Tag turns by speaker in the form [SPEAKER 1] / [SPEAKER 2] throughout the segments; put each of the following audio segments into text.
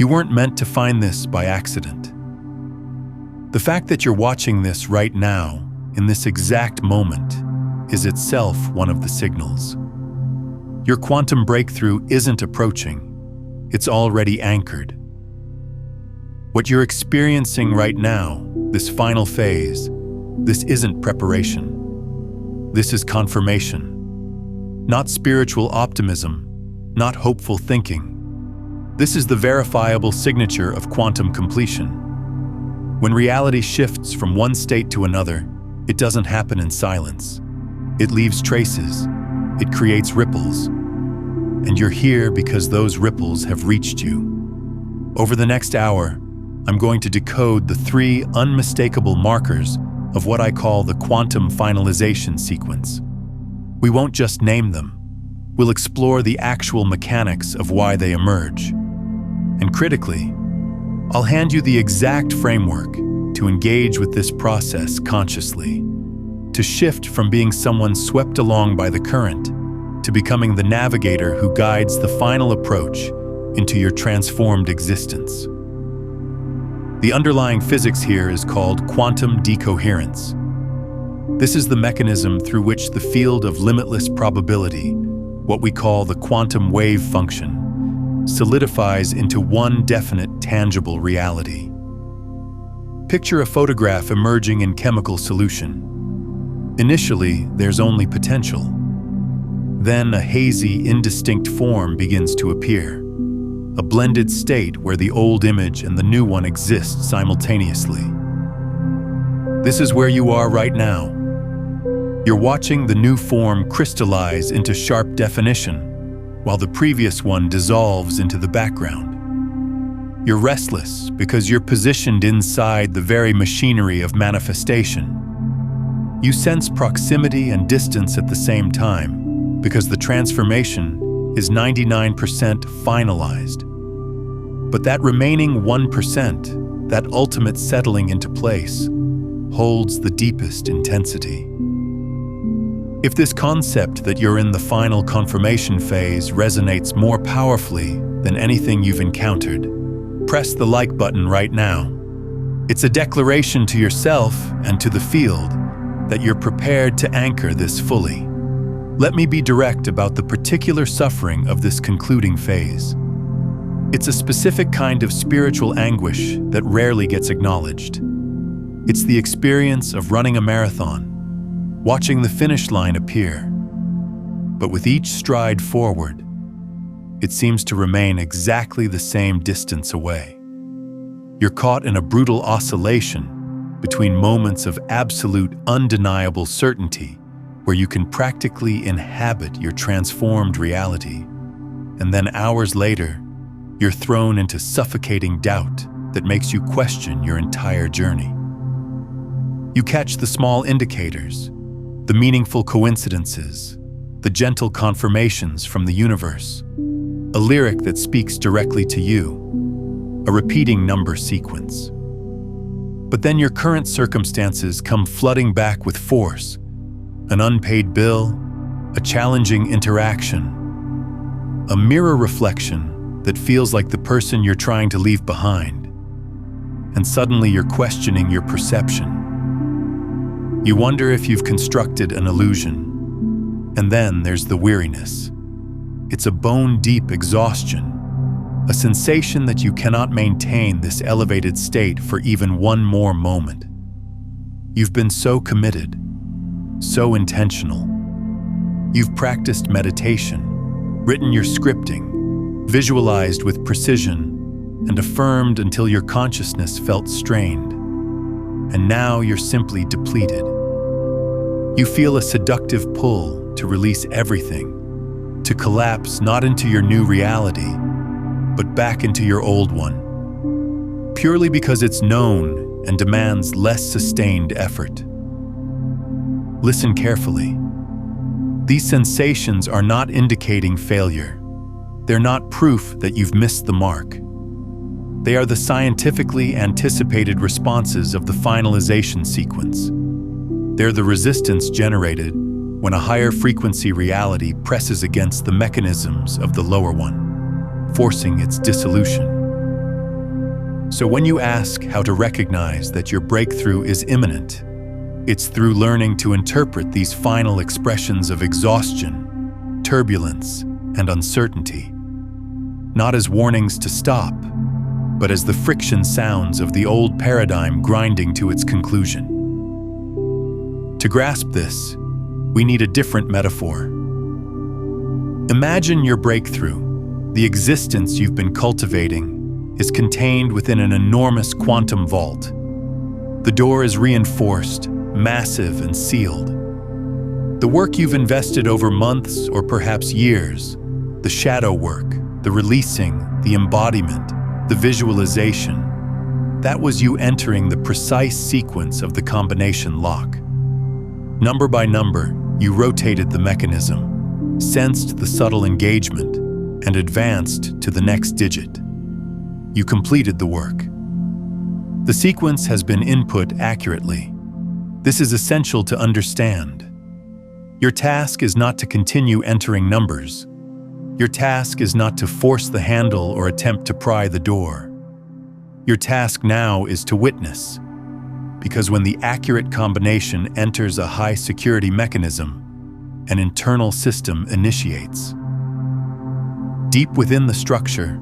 [SPEAKER 1] You weren't meant to find this by accident. The fact that you're watching this right now, in this exact moment, is itself one of the signals. Your quantum breakthrough isn't approaching, it's already anchored. What you're experiencing right now, this final phase, this isn't preparation. This is confirmation. Not spiritual optimism, not hopeful thinking. This is the verifiable signature of quantum completion. When reality shifts from one state to another, it doesn't happen in silence. It leaves traces. It creates ripples. And you're here because those ripples have reached you. Over the next hour, I'm going to decode the 3 unmistakable markers of what I call the quantum finalization sequence. We won't just name them. We'll explore the actual mechanics of why they emerge. And critically, I'll hand you the exact framework to engage with this process consciously, to shift from being someone swept along by the current to becoming the navigator who guides the final approach into your transformed existence. The underlying physics here is called quantum decoherence. This is the mechanism through which the field of limitless probability, what we call the quantum wave function, solidifies into one definite, tangible reality. Picture a photograph emerging in chemical solution. Initially, there's only potential. Then a hazy, indistinct form begins to appear. A blended state where the old image and the new one exist simultaneously. This is where you are right now. You're watching the new form crystallize into sharp definition, while the previous one dissolves into the background. You're restless because you're positioned inside the very machinery of manifestation. You sense proximity and distance at the same time because the transformation is 99% finalized. But that remaining 1%, that ultimate settling into place, holds the deepest intensity. If this concept that you're in the final confirmation phase resonates more powerfully than anything you've encountered, press the like button right now. It's a declaration to yourself and to the field that you're prepared to anchor this fully. Let me be direct about the particular suffering of this concluding phase. It's a specific kind of spiritual anguish that rarely gets acknowledged. It's the experience of running a marathon, watching the finish line appear. But with each stride forward, it seems to remain exactly the same distance away. You're caught in a brutal oscillation between moments of absolute, undeniable certainty where you can practically inhabit your transformed reality, and then hours later, you're thrown into suffocating doubt that makes you question your entire journey. You catch the small indicators, the meaningful coincidences, the gentle confirmations from the universe, a lyric that speaks directly to you, a repeating number sequence. But then your current circumstances come flooding back with force, an unpaid bill, a challenging interaction, a mirror reflection that feels like the person you're trying to leave behind. And suddenly you're questioning your perception. You wonder if you've constructed an illusion. And then there's the weariness. It's a bone-deep exhaustion, a sensation that you cannot maintain this elevated state for even one more moment. You've been so committed, so intentional. You've practiced meditation, written your scripting, visualized with precision, and affirmed until your consciousness felt strained. And now you're simply depleted. You feel a seductive pull to release everything, to collapse not into your new reality, but back into your old one, purely because it's known and demands less sustained effort. Listen carefully. These sensations are not indicating failure. They're not proof that you've missed the mark. They are the scientifically anticipated responses of the finalization sequence. They're the resistance generated when a higher frequency reality presses against the mechanisms of the lower one, forcing its dissolution. So when you ask how to recognize that your breakthrough is imminent, it's through learning to interpret these final expressions of exhaustion, turbulence, and uncertainty, not as warnings to stop, but as the friction sounds of the old paradigm grinding to its conclusion. To grasp this, we need a different metaphor. Imagine your breakthrough, the existence you've been cultivating, is contained within an enormous quantum vault. The door is reinforced, massive, and sealed. The work you've invested over months or perhaps years, the shadow work, the releasing, the embodiment, the visualization, that was you entering the precise sequence of the combination lock. Number by number, you rotated the mechanism, sensed the subtle engagement, and advanced to the next digit. You completed the work. The sequence has been input accurately. This is essential to understand. Your task is not to continue entering numbers. Your task is not to force the handle or attempt to pry the door. Your task now is to witness, because when the accurate combination enters a high-security mechanism, an internal system initiates. Deep within the structure,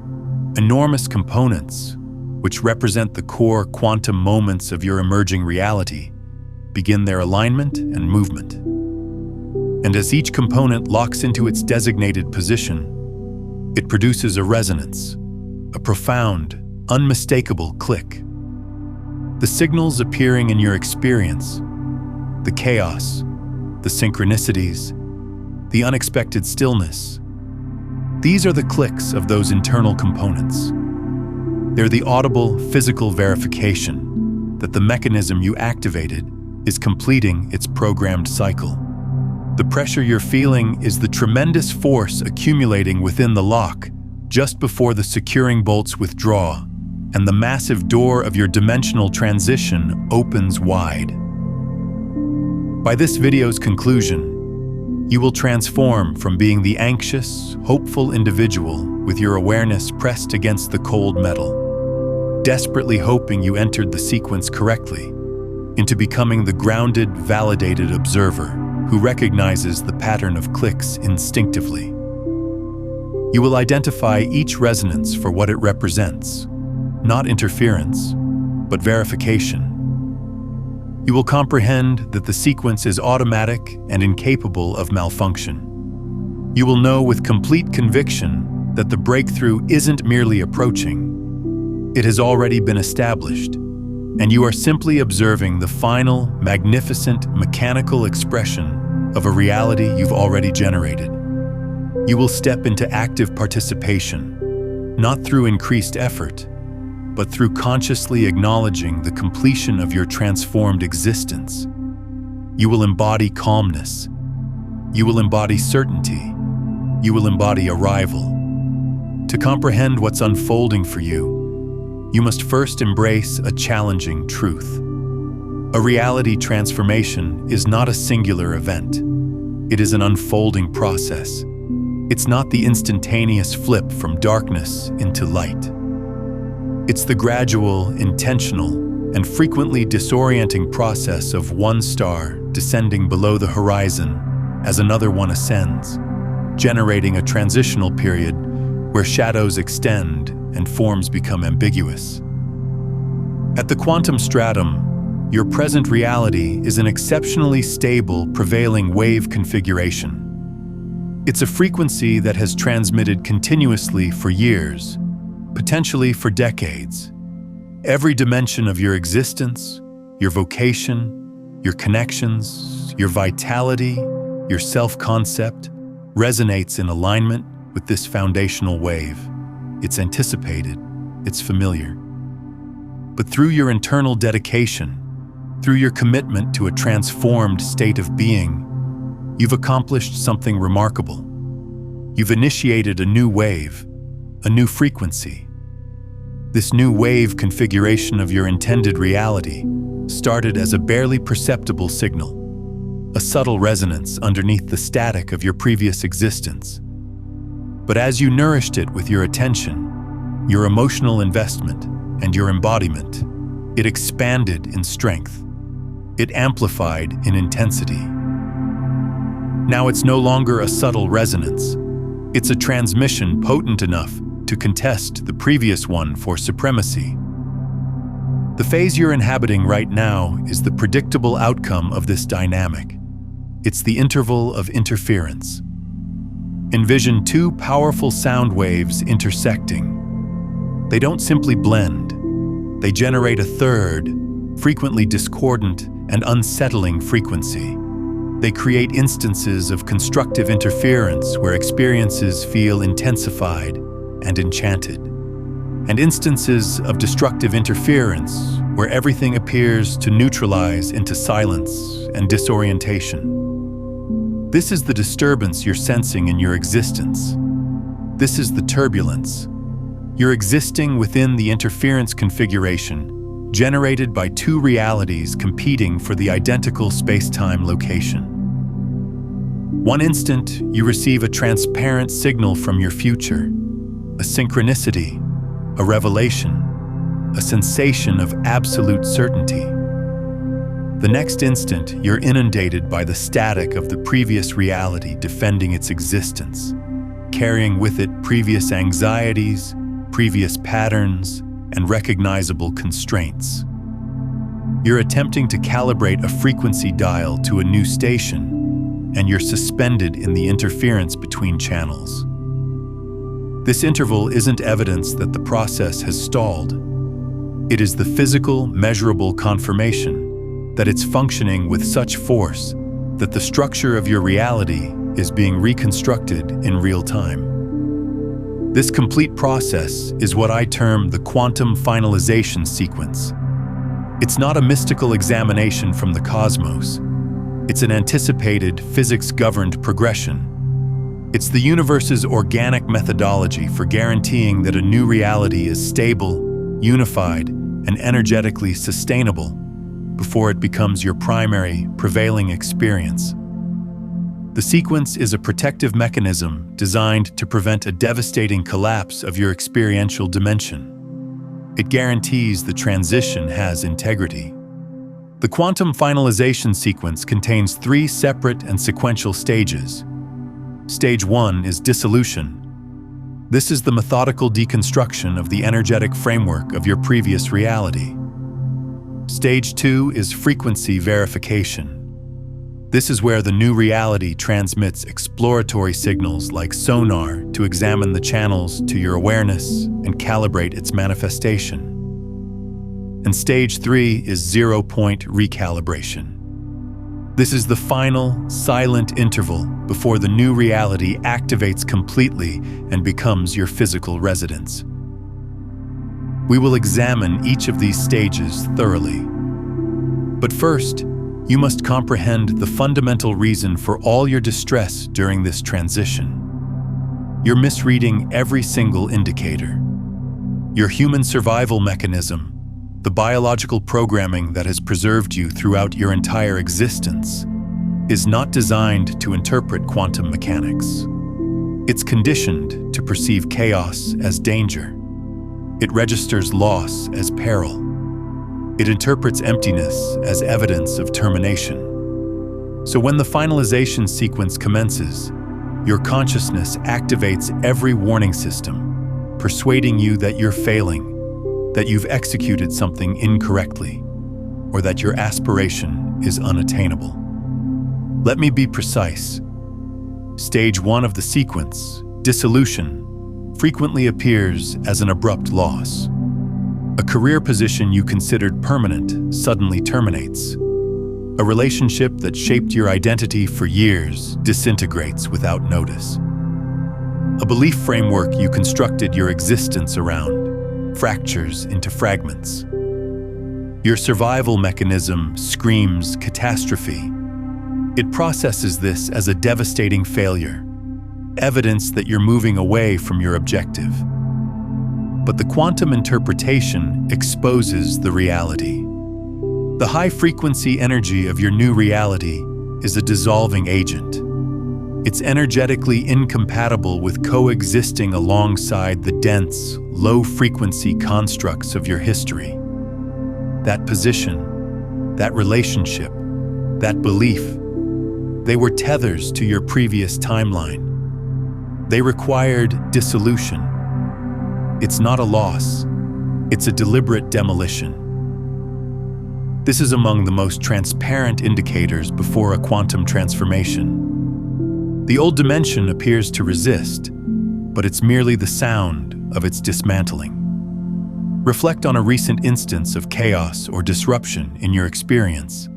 [SPEAKER 1] enormous components, which represent the core quantum moments of your emerging reality, begin their alignment and movement. And as each component locks into its designated position, it produces a resonance, a profound, unmistakable click. The signals appearing in your experience, the chaos, the synchronicities, the unexpected stillness, these are the clicks of those internal components. They're the audible, physical verification that the mechanism you activated is completing its programmed cycle. The pressure you're feeling is the tremendous force accumulating within the lock just before the securing bolts withdraw, and the massive door of your dimensional transition opens wide. By this video's conclusion, you will transform from being the anxious, hopeful individual with your awareness pressed against the cold metal, desperately hoping you entered the sequence correctly, into becoming the grounded, validated observer who recognizes the pattern of clicks instinctively. You will identify each resonance for what it represents, not interference, but verification. You will comprehend that the sequence is automatic and incapable of malfunction. You will know with complete conviction that the breakthrough isn't merely approaching. It has already been established, and you are simply observing the final, magnificent, mechanical expression of a reality you've already generated. You will step into active participation, not through increased effort, but through consciously acknowledging the completion of your transformed existence. You will embody calmness. You will embody certainty. You will embody arrival. To comprehend what's unfolding for you, you must first embrace a challenging truth. A reality transformation is not a singular event. It is an unfolding process. It's not the instantaneous flip from darkness into light. It's the gradual, intentional, and frequently disorienting process of one star descending below the horizon as another one ascends, generating a transitional period where shadows extend and forms become ambiguous. At the quantum stratum, your present reality is an exceptionally stable, prevailing wave configuration. It's a frequency that has transmitted continuously for years, potentially for decades. Every dimension of your existence, your vocation, your connections, your vitality, your self-concept resonates in alignment with this foundational wave. It's anticipated, it's familiar. But through your internal dedication, through your commitment to a transformed state of being, you've accomplished something remarkable. You've initiated a new wave, a new frequency. This new wave configuration of your intended reality started as a barely perceptible signal, a subtle resonance underneath the static of your previous existence. But as you nourished it with your attention, your emotional investment, and your embodiment. It expanded in strength. It amplified in intensity. Now it's no longer a subtle resonance. It's a transmission potent enough to contest the previous one for supremacy. The phase you're inhabiting right now is the predictable outcome of this dynamic. It's the interval of interference. Envision two powerful sound waves intersecting. They don't simply blend. They generate a third, frequently discordant and unsettling frequency. They create instances of constructive interference where experiences feel intensified and enchanted, and instances of destructive interference where everything appears to neutralize into silence and disorientation. This is the disturbance you're sensing in your existence. This is the turbulence. You're existing within the interference configuration generated by two realities competing for the identical space-time location. One instant, you receive a transparent signal from your future, a synchronicity, a revelation, a sensation of absolute certainty. The next instant, you're inundated by the static of the previous reality defending its existence, carrying with it previous anxieties, previous patterns, and recognizable constraints. You're attempting to calibrate a frequency dial to a new station, and you're suspended in the interference between channels. This interval isn't evidence that the process has stalled. It is the physical, measurable confirmation that it's functioning with such force that the structure of your reality is being reconstructed in real time. This complete process is what I term the quantum finalization sequence. It's not a mystical examination from the cosmos. It's an anticipated, physics-governed progression. It's the universe's organic methodology for guaranteeing that a new reality is stable, unified, and energetically sustainable before it becomes your primary, prevailing experience. The sequence is a protective mechanism designed to prevent a devastating collapse of your experiential dimension. It guarantees the transition has integrity. The quantum finalization sequence contains 3 separate and sequential stages. Stage 1 is dissolution. This is the methodical deconstruction of the energetic framework of your previous reality. Stage 2 is frequency verification. This is where the new reality transmits exploratory signals like sonar to examine the channels to your awareness and calibrate its manifestation. And stage 3 is 0-point recalibration. This is the final, silent interval before the new reality activates completely and becomes your physical residence. We will examine each of these stages thoroughly. But first, you must comprehend the fundamental reason for all your distress during this transition. You're misreading every single indicator. Your human survival mechanism, the biological programming that has preserved you throughout your entire existence, is not designed to interpret quantum mechanics. It's conditioned to perceive chaos as danger. It registers loss as peril. It interprets emptiness as evidence of termination. So when the finalization sequence commences, your consciousness activates every warning system, persuading you that you're failing, that you've executed something incorrectly, or that your aspiration is unattainable. Let me be precise. Stage 1 of the sequence, dissolution, frequently appears as an abrupt loss. A career position you considered permanent suddenly terminates. A relationship that shaped your identity for years disintegrates without notice. A belief framework you constructed your existence around fractures into fragments. Your survival mechanism screams catastrophe. It processes this as a devastating failure, evidence that you're moving away from your objective. But the quantum interpretation exposes the reality. The high-frequency energy of your new reality is a dissolving agent. It's energetically incompatible with coexisting alongside the dense, low-frequency constructs of your history. That position, that relationship, that belief, they were tethers to your previous timeline. They required dissolution. It's not a loss, it's a deliberate demolition. This is among the most transparent indicators before a quantum transformation. The old dimension appears to resist, but it's merely the sound of its dismantling. Reflect on a recent instance of chaos or disruption in your experience.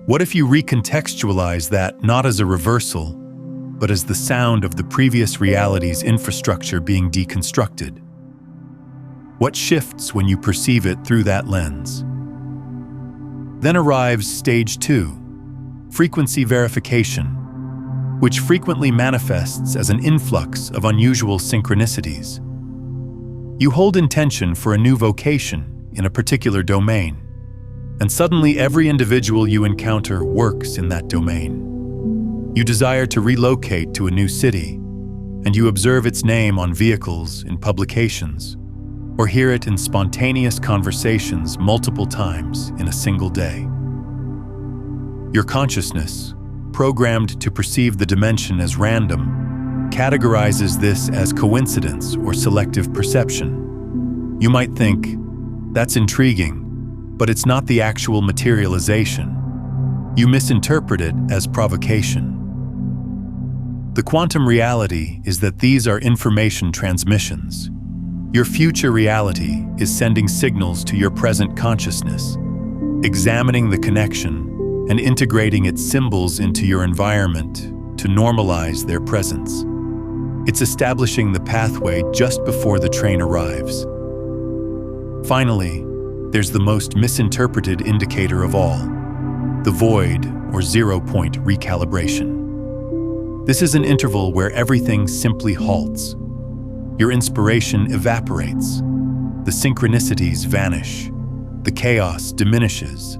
[SPEAKER 1] What if you recontextualize that not as a reversal, but as the sound of the previous reality's infrastructure being deconstructed? What shifts when you perceive it through that lens? Then arrives stage 2, frequency verification, which frequently manifests as an influx of unusual synchronicities. You hold intention for a new vocation in a particular domain, and suddenly every individual you encounter works in that domain. You desire to relocate to a new city, and you observe its name on vehicles, in publications, or hear it in spontaneous conversations multiple times in a single day. Your consciousness, programmed to perceive the dimension as random, categorizes this as coincidence or selective perception. You might think, that's intriguing, but it's not the actual materialization. You misinterpret it as provocation. The quantum reality is that these are information transmissions. Your future reality is sending signals to your present consciousness, examining the connection and integrating its symbols into your environment to normalize their presence. It's establishing the pathway just before the train arrives. Finally, there's the most misinterpreted indicator of all, the void or 0-point recalibration. This is an interval where everything simply halts. Your inspiration evaporates, the synchronicities vanish, the chaos diminishes.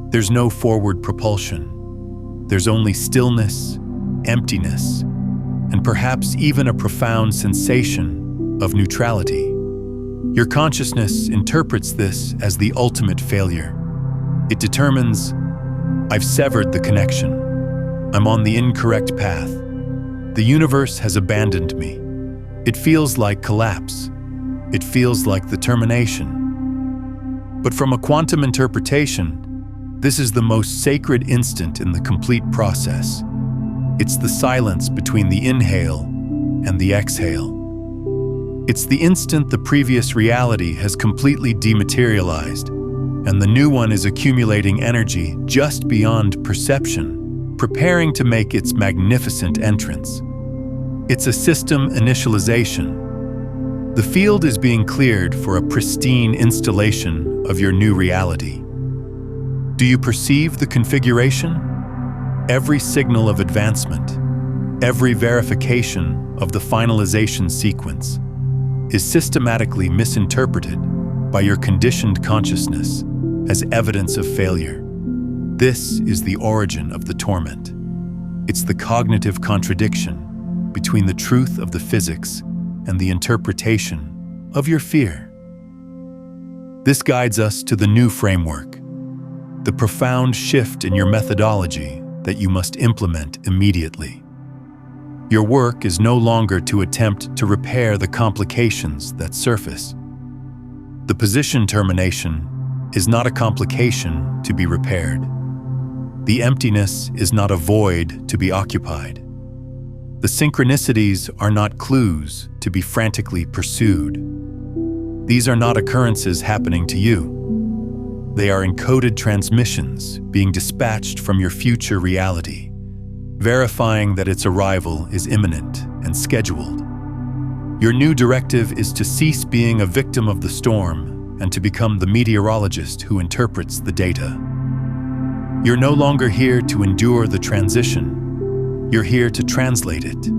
[SPEAKER 1] There's no forward propulsion. There's only stillness, emptiness, and perhaps even a profound sensation of neutrality. Your consciousness interprets this as the ultimate failure. It determines, I've severed the connection. I'm on the incorrect path. The universe has abandoned me. It feels like collapse. It feels like the termination. But from a quantum interpretation, this is the most sacred instant in the complete process. It's the silence between the inhale and the exhale. It's the instant the previous reality has completely dematerialized, and the new one is accumulating energy just beyond perception, preparing to make its magnificent entrance. It's a system initialization. The field is being cleared for a pristine installation of your new reality. Do you perceive the configuration? Every signal of advancement, every verification of the finalization sequence is systematically misinterpreted by your conditioned consciousness as evidence of failure. This is the origin of the torment. It's the cognitive contradiction between the truth of the physics and the interpretation of your fear. This guides us to the new framework, the profound shift in your methodology that you must implement immediately. Your work is no longer to attempt to repair the complications that surface. The position termination is not a complication to be repaired. The emptiness is not a void to be occupied. The synchronicities are not clues to be frantically pursued. These are not occurrences happening to you. They are encoded transmissions being dispatched from your future reality, verifying that its arrival is imminent and scheduled. Your new directive is to cease being a victim of the storm and to become the meteorologist who interprets the data. You're no longer here to endure the transition. You're here to translate it.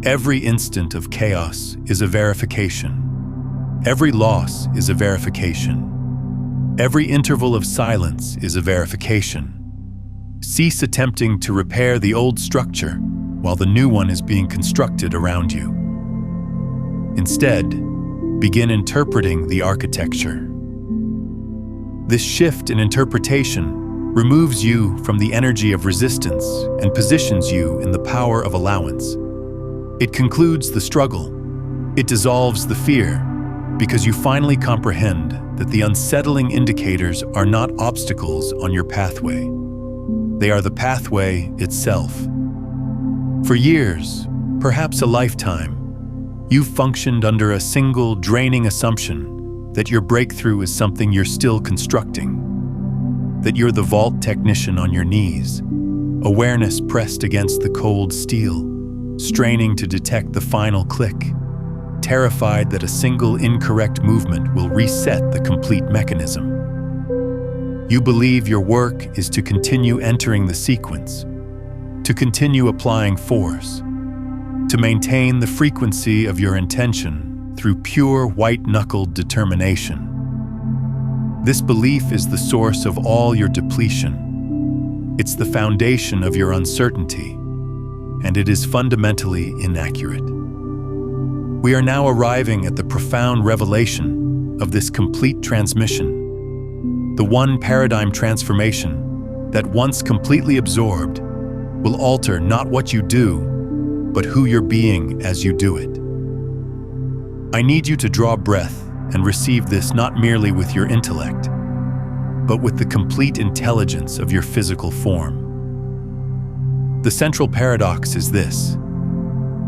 [SPEAKER 1] Every instant of chaos is a verification. Every loss is a verification. Every interval of silence is a verification. Cease attempting to repair the old structure while the new one is being constructed around you. Instead, begin interpreting the architecture. This shift in interpretation removes you from the energy of resistance and positions you in the power of allowance. It concludes the struggle. It dissolves the fear, because you finally comprehend that the unsettling indicators are not obstacles on your pathway. They are the pathway itself. For years, perhaps a lifetime, you've functioned under a single draining assumption that your breakthrough is something you're still constructing, that you're the vault technician on your knees, awareness pressed against the cold steel, straining to detect the final click, terrified that a single incorrect movement will reset the complete mechanism. You believe your work is to continue entering the sequence, to continue applying force, to maintain the frequency of your intention through pure white-knuckled determination. This belief is the source of all your depletion. It's the foundation of your uncertainty, and it is fundamentally inaccurate. We are now arriving at the profound revelation of this complete transmission, the one paradigm transformation that, once completely absorbed, will alter not what you do, but who you're being as you do it. I need you to draw breath and receive this not merely with your intellect, but with the complete intelligence of your physical form. The central paradox is this: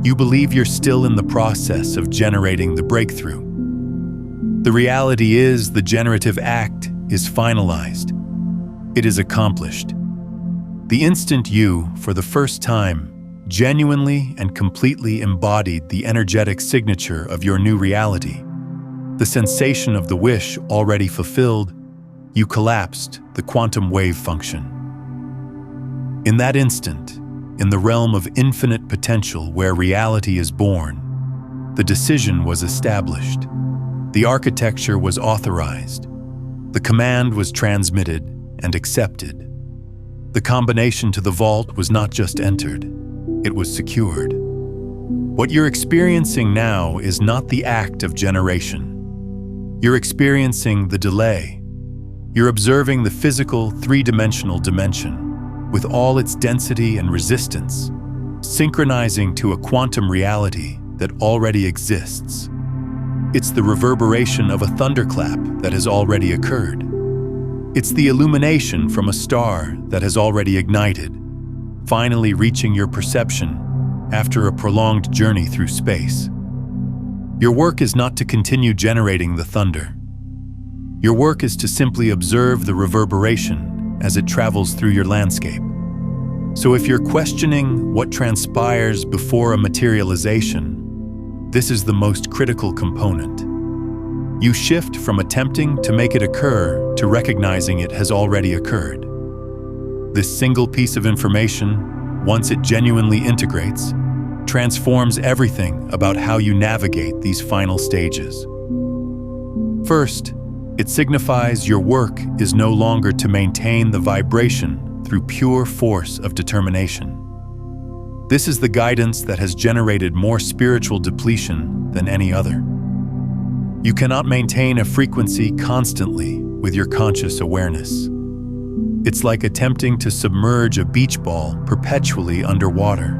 [SPEAKER 1] you believe you're still in the process of generating the breakthrough. The reality is the generative act is finalized. It is accomplished. The instant you, for the first time, genuinely and completely embodied the energetic signature of your new reality, the sensation of the wish already fulfilled, you collapsed the quantum wave function. In that instant, in the realm of infinite potential where reality is born, the decision was established. The architecture was authorized. The command was transmitted and accepted. The combination to the vault was not just entered, it was secured. What you're experiencing now is not the act of generation. You're experiencing the delay. You're observing the physical, three-dimensional dimension, with all its density and resistance, synchronizing to a quantum reality that already exists. It's the reverberation of a thunderclap that has already occurred. It's the illumination from a star that has already ignited, finally reaching your perception after a prolonged journey through space. Your work is not to continue generating the thunder. Your work is to simply observe the reverberation as it travels through your landscape. So if you're questioning what transpires before a materialization, this is the most critical component. You shift from attempting to make it occur to recognizing it has already occurred. This single piece of information, once it genuinely integrates, transforms everything about how you navigate these final stages. First, it signifies your work is no longer to maintain the vibration through pure force of determination. This is the guidance that has generated more spiritual depletion than any other. You cannot maintain a frequency constantly with your conscious awareness. It's like attempting to submerge a beach ball perpetually underwater.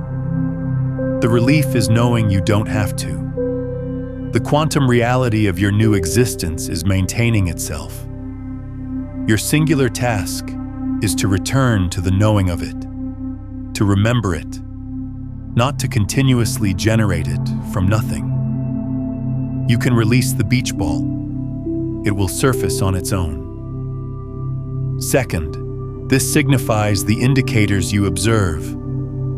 [SPEAKER 1] The relief is knowing you don't have to. The quantum reality of your new existence is maintaining itself. Your singular task is to return to the knowing of it, to remember it, not to continuously generate it from nothing. You can release the beach ball. It will surface on its own. Second, this signifies the indicators you observe.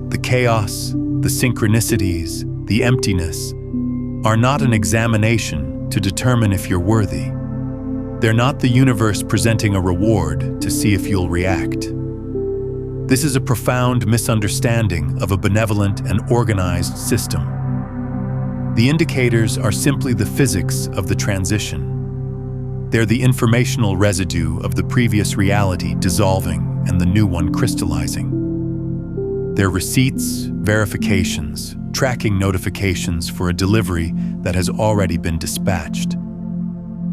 [SPEAKER 1] The chaos, the synchronicities, the emptiness are not an examination to determine if you're worthy. They're not the universe presenting a reward to see if you'll react. This is a profound misunderstanding of a benevolent and organized system. The indicators are simply the physics of the transition. They're the informational residue of the previous reality dissolving and the new one crystallizing. They're receipts, verifications, tracking notifications for a delivery that has already been dispatched.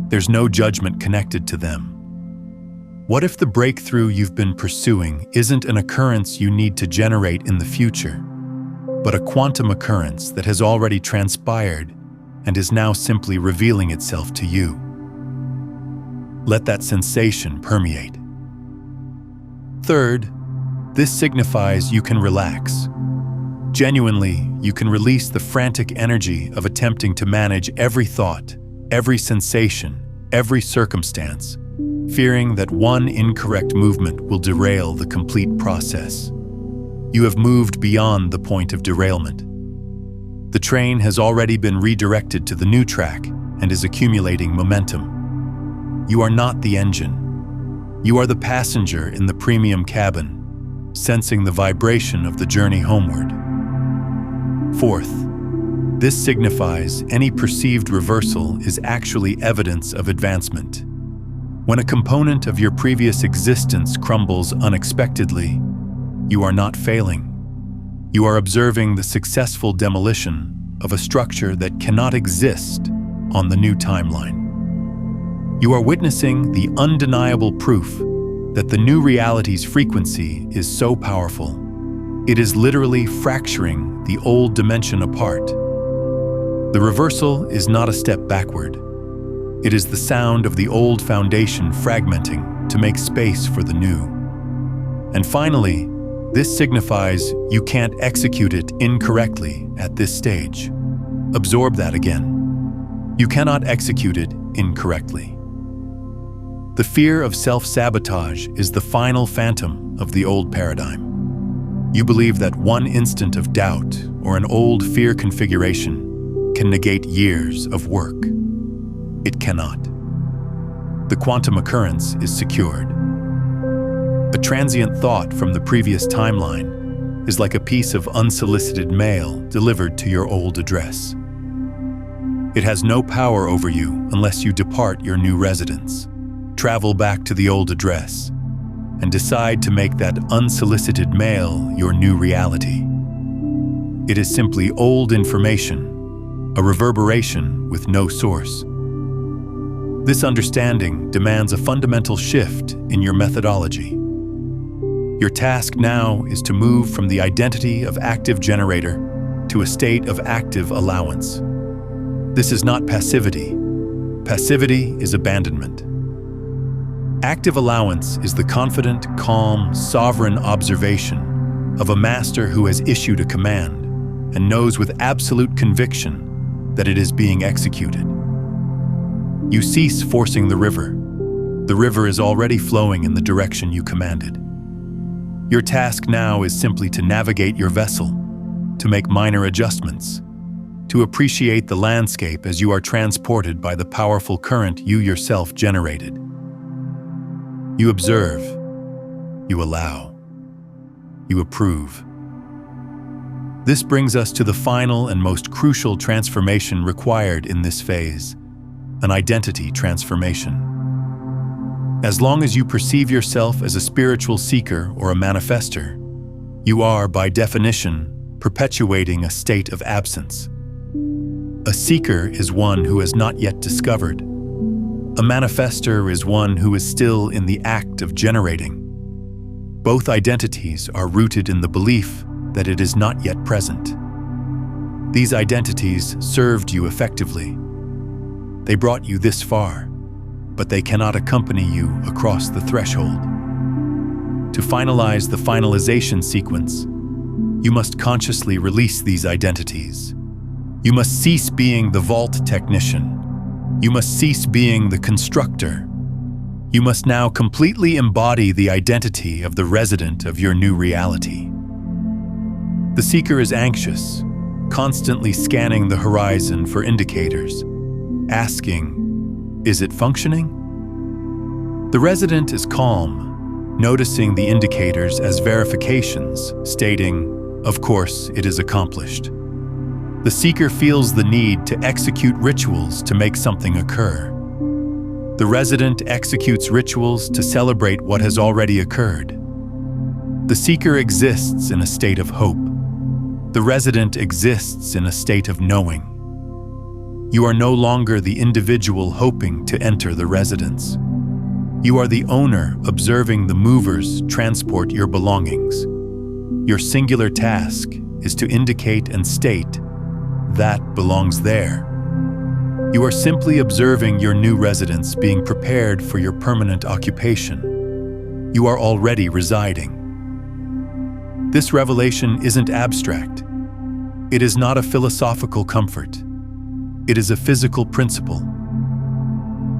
[SPEAKER 1] There's no judgment connected to them. What if the breakthrough you've been pursuing isn't an occurrence you need to generate in the future, but a quantum occurrence that has already transpired and is now simply revealing itself to you? Let that sensation permeate. Third, this signifies you can relax. Genuinely, you can release the frantic energy of attempting to manage every thought, every sensation, every circumstance, fearing that one incorrect movement will derail the complete process. You have moved beyond the point of derailment. The train has already been redirected to the new track and is accumulating momentum. You are not the engine. You are the passenger in the premium cabin, sensing the vibration of the journey homeward. Fourth, this signifies any perceived reversal is actually evidence of advancement. When a component of your previous existence crumbles unexpectedly, you are not failing. You are observing the successful demolition of a structure that cannot exist on the new timeline. You are witnessing the undeniable proof that the new reality's frequency is so powerful. It is literally fracturing the old dimension apart. The reversal is not a step backward. It is the sound of the old foundation fragmenting to make space for the new. And finally, this signifies you can't execute it incorrectly at this stage. Absorb that again. You cannot execute it incorrectly. The fear of self-sabotage is the final phantom of the old paradigm. You believe that one instant of doubt or an old fear configuration can negate years of work. It cannot. The quantum occurrence is secured. A transient thought from the previous timeline is like a piece of unsolicited mail delivered to your old address. It has no power over you unless you depart your new residence, travel back to the old address, and decide to make that unsolicited mail your new reality. It is simply old information, a reverberation with no source. This understanding demands a fundamental shift in your methodology. Your task now is to move from the identity of active generator to a state of active allowance. This is not passivity. Passivity is abandonment. Active allowance is the confident, calm, sovereign observation of a master who has issued a command and knows with absolute conviction that it is being executed. You cease forcing the river. The river is already flowing in the direction you commanded. Your task now is simply to navigate your vessel, to make minor adjustments, to appreciate the landscape as you are transported by the powerful current you yourself generated. You observe, you allow, you approve. This brings us to the final and most crucial transformation required in this phase, an identity transformation. As long as you perceive yourself as a spiritual seeker or a manifester, you are, by definition, perpetuating a state of absence. A seeker is one who has not yet discovered. A manifester is one who is still in the act of generating. Both identities are rooted in the belief that it is not yet present. These identities served you effectively. They brought you this far, but they cannot accompany you across the threshold. To finalize the finalization sequence, you must consciously release these identities. You must cease being the vault technician. You must cease being the constructor. You must now completely embody the identity of the resident of your new reality. The seeker is anxious, constantly scanning the horizon for indicators, asking, is it functioning? The resident is calm, noticing the indicators as verifications, stating, of course, it is accomplished. The seeker feels the need to execute rituals to make something occur. The resident executes rituals to celebrate what has already occurred. The seeker exists in a state of hope. The resident exists in a state of knowing. You are no longer the individual hoping to enter the residence. You are the owner observing the movers transport your belongings. Your singular task is to indicate and state that belongs there. You are simply observing your new residence being prepared for your permanent occupation. You are already residing. This revelation isn't abstract. It is not a philosophical comfort. It is a physical principle.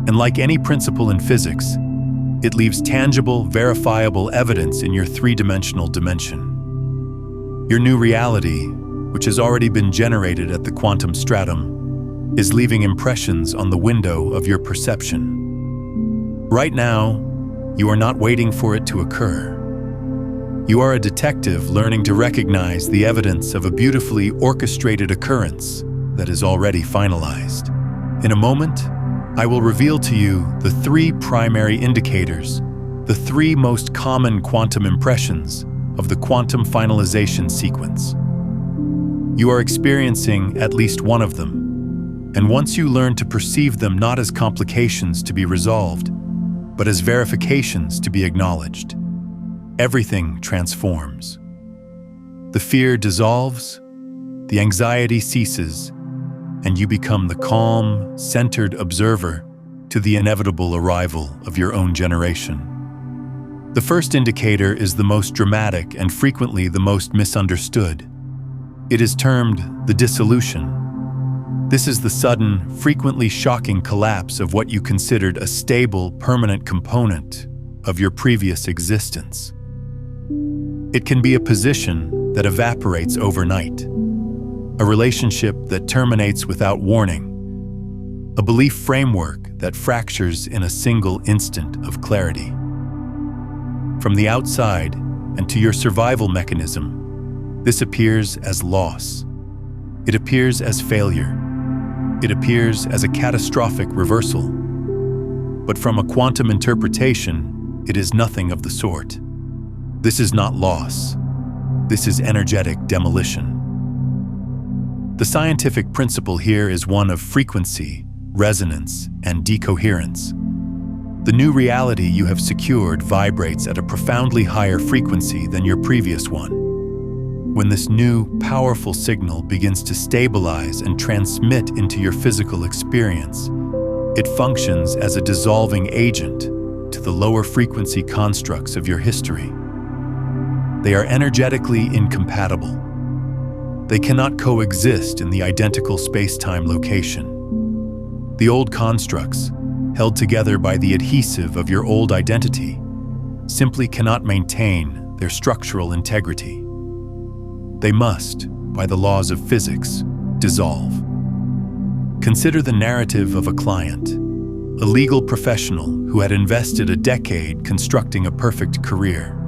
[SPEAKER 1] And like any principle in physics, it leaves tangible, verifiable evidence in your three-dimensional dimension. Your new reality, which has already been generated at the quantum stratum, is leaving impressions on the window of your perception. Right now, you are not waiting for it to occur. You are a detective learning to recognize the evidence of a beautifully orchestrated occurrence that is already finalized. In a moment, I will reveal to you the three primary indicators, the three most common quantum impressions of the quantum finalization sequence. You are experiencing at least one of them, and once you learn to perceive them not as complications to be resolved, but as verifications to be acknowledged, everything transforms. The fear dissolves, the anxiety ceases, and you become the calm, centered observer to the inevitable arrival of your own generation. The first indicator is the most dramatic and frequently the most misunderstood. It is termed the dissolution. This is the sudden, frequently shocking collapse of what you considered a stable, permanent component of your previous existence. It can be a position that evaporates overnight, a relationship that terminates without warning, a belief framework that fractures in a single instant of clarity. From the outside and to your survival mechanism, this appears as loss. It appears as failure. It appears as a catastrophic reversal. But from a quantum interpretation, it is nothing of the sort. This is not loss. This is energetic demolition. The scientific principle here is one of frequency, resonance, and decoherence. The new reality you have secured vibrates at a profoundly higher frequency than your previous one. When this new, powerful signal begins to stabilize and transmit into your physical experience, it functions as a dissolving agent to the lower frequency constructs of your history. They are energetically incompatible. They cannot coexist in the identical space-time location. The old constructs, held together by the adhesive of your old identity, simply cannot maintain their structural integrity. They must, by the laws of physics, dissolve. Consider the narrative of a client, a legal professional who had invested a decade constructing a perfect career.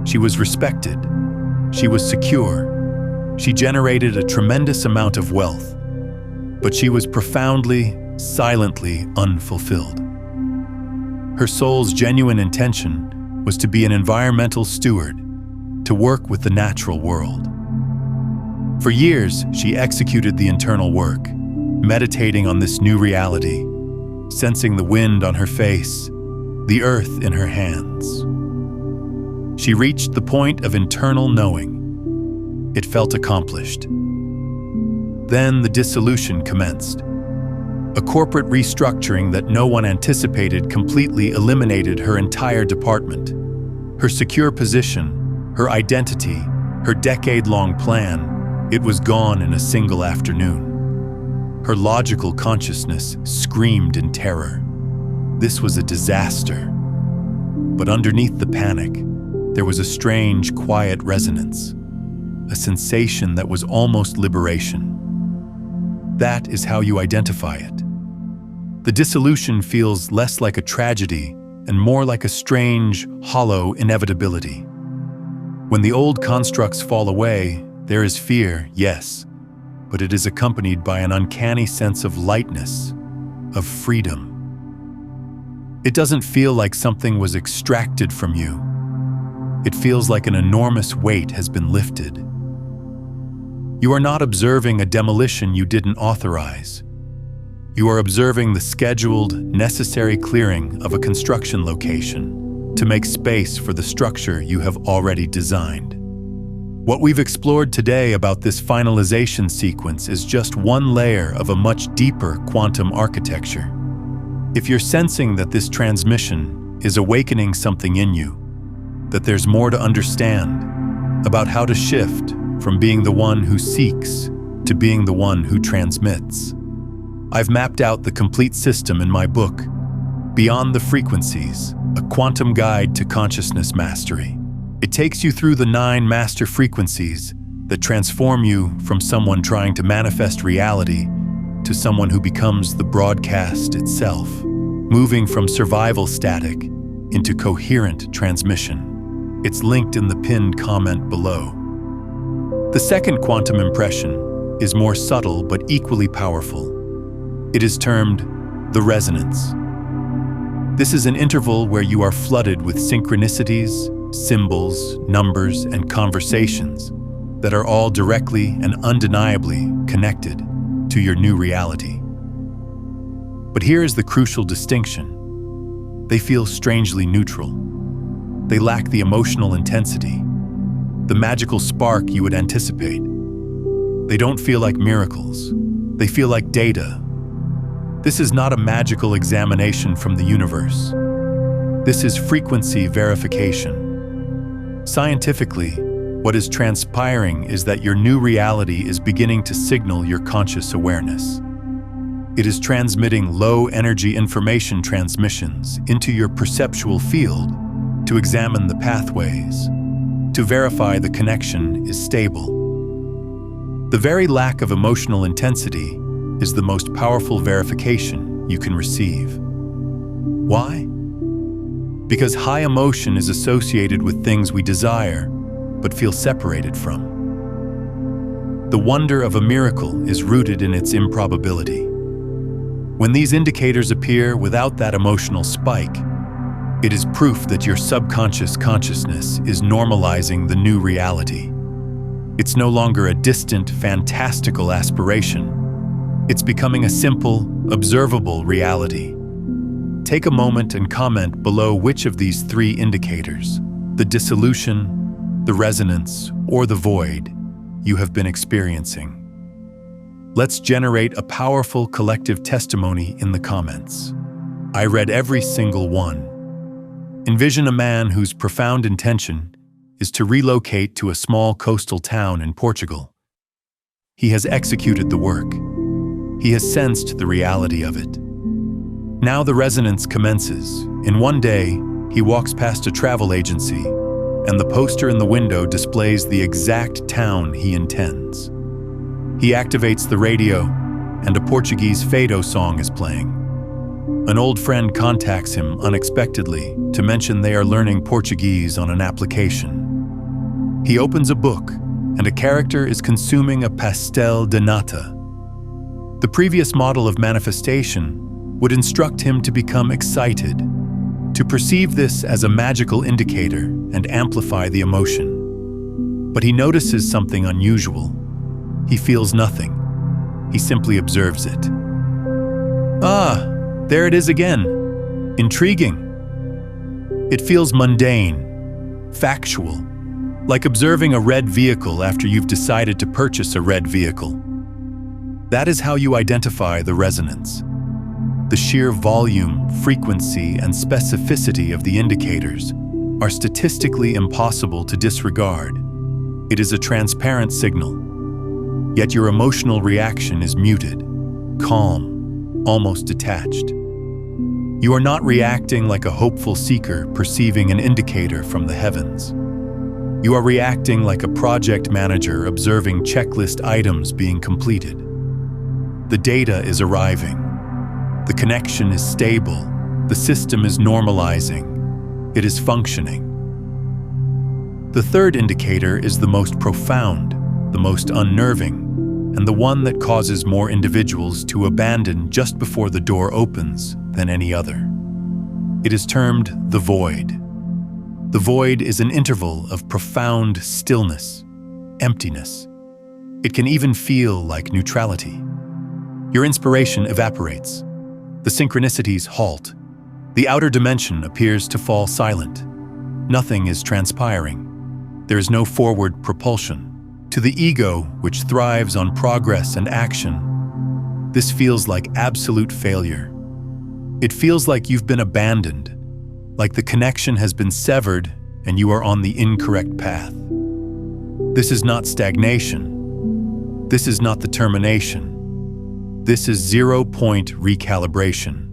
[SPEAKER 1] She was respected. She was secure. She generated a tremendous amount of wealth, but she was profoundly, silently unfulfilled. Her soul's genuine intention was to be an environmental steward, to work with the natural world. For years, she executed the internal work, meditating on this new reality, sensing the wind on her face, the earth in her hands. She reached the point of internal knowing. It felt accomplished. Then the dissolution commenced. A corporate restructuring that no one anticipated completely eliminated her entire department. Her secure position, her identity, her decade-long plan, it was gone in a single afternoon. Her logical consciousness screamed in terror. This was a disaster. But underneath the panic, there was a strange, quiet resonance, a sensation that was almost liberation. That is how you identify it. The dissolution feels less like a tragedy and more like a strange, hollow inevitability. When the old constructs fall away, there is fear, yes, but it is accompanied by an uncanny sense of lightness, of freedom. It doesn't feel like something was extracted from you. It feels like an enormous weight has been lifted. You are not observing a demolition you didn't authorize. You are observing the scheduled, necessary clearing of a construction location to make space for the structure you have already designed. What we've explored today about this finalization sequence is just one layer of a much deeper quantum architecture. If you're sensing that this transmission is awakening something in you, that there's more to understand about how to shift from being the one who seeks to being the one who transmits, I've mapped out the complete system in my book, Beyond the Frequencies, a quantum guide to consciousness mastery. It takes you through the 9 master frequencies that transform you from someone trying to manifest reality to someone who becomes the broadcast itself, moving from survival static into coherent transmission. It's linked in the pinned comment below. The second quantum impression is more subtle but equally powerful. It is termed the resonance. This is an interval where you are flooded with synchronicities, symbols, numbers, and conversations that are all directly and undeniably connected to your new reality. But here is the crucial distinction. They feel strangely neutral. They lack the emotional intensity, the magical spark you would anticipate. They don't feel like miracles. They feel like data. This is not a magical examination from the universe. This is frequency verification. Scientifically, what is transpiring is that your new reality is beginning to signal your conscious awareness. It is transmitting low-energy information transmissions into your perceptual field to examine the pathways, to verify the connection is stable. The very lack of emotional intensity is the most powerful verification you can receive. Why? Because high emotion is associated with things we desire but feel separated from. The wonder of a miracle is rooted in its improbability. When these indicators appear without that emotional spike, it is proof that your subconscious consciousness is normalizing the new reality. It's no longer a distant, fantastical aspiration. It's becoming a simple, observable reality. Take a moment and comment below which of these 3 indicators, the dissolution, the resonance, or the void, you have been experiencing. Let's generate a powerful collective testimony in the comments. I read every single one. Envision a man whose profound intention is to relocate to a small coastal town in Portugal. He has executed the work. He has sensed the reality of it. Now the resonance commences. In one day, he walks past a travel agency, and the poster in the window displays the exact town he intends. He activates the radio, and a Portuguese fado song is playing. An old friend contacts him unexpectedly to mention they are learning Portuguese on an application. He opens a book, and a character is consuming a pastel de nata. The previous model of manifestation would instruct him to become excited, to perceive this as a magical indicator and amplify the emotion. But he notices something unusual. He feels nothing. He simply observes it. Ah, there it is again. Intriguing. It feels mundane, factual, like observing a red vehicle after you've decided to purchase a red vehicle. That is how you identify the resonance. The sheer volume, frequency, and specificity of the indicators are statistically impossible to disregard. It is a transparent signal. Yet your emotional reaction is muted, calm, almost detached. You are not reacting like a hopeful seeker perceiving an indicator from the heavens. You are reacting like a project manager observing checklist items being completed. The data is arriving. The connection is stable. The system is normalizing. It is functioning. The third indicator is the most profound, the most unnerving, and the one that causes more individuals to abandon just before the door opens than any other. It is termed the void. The void is an interval of profound stillness, emptiness. It can even feel like neutrality. Your inspiration evaporates. The synchronicities halt. The outer dimension appears to fall silent. Nothing is transpiring. There is no forward propulsion. To the ego, which thrives on progress and action, this feels like absolute failure. It feels like you've been abandoned, like the connection has been severed and you are on the incorrect path. This is not stagnation. This is not the termination. This is 0-point recalibration.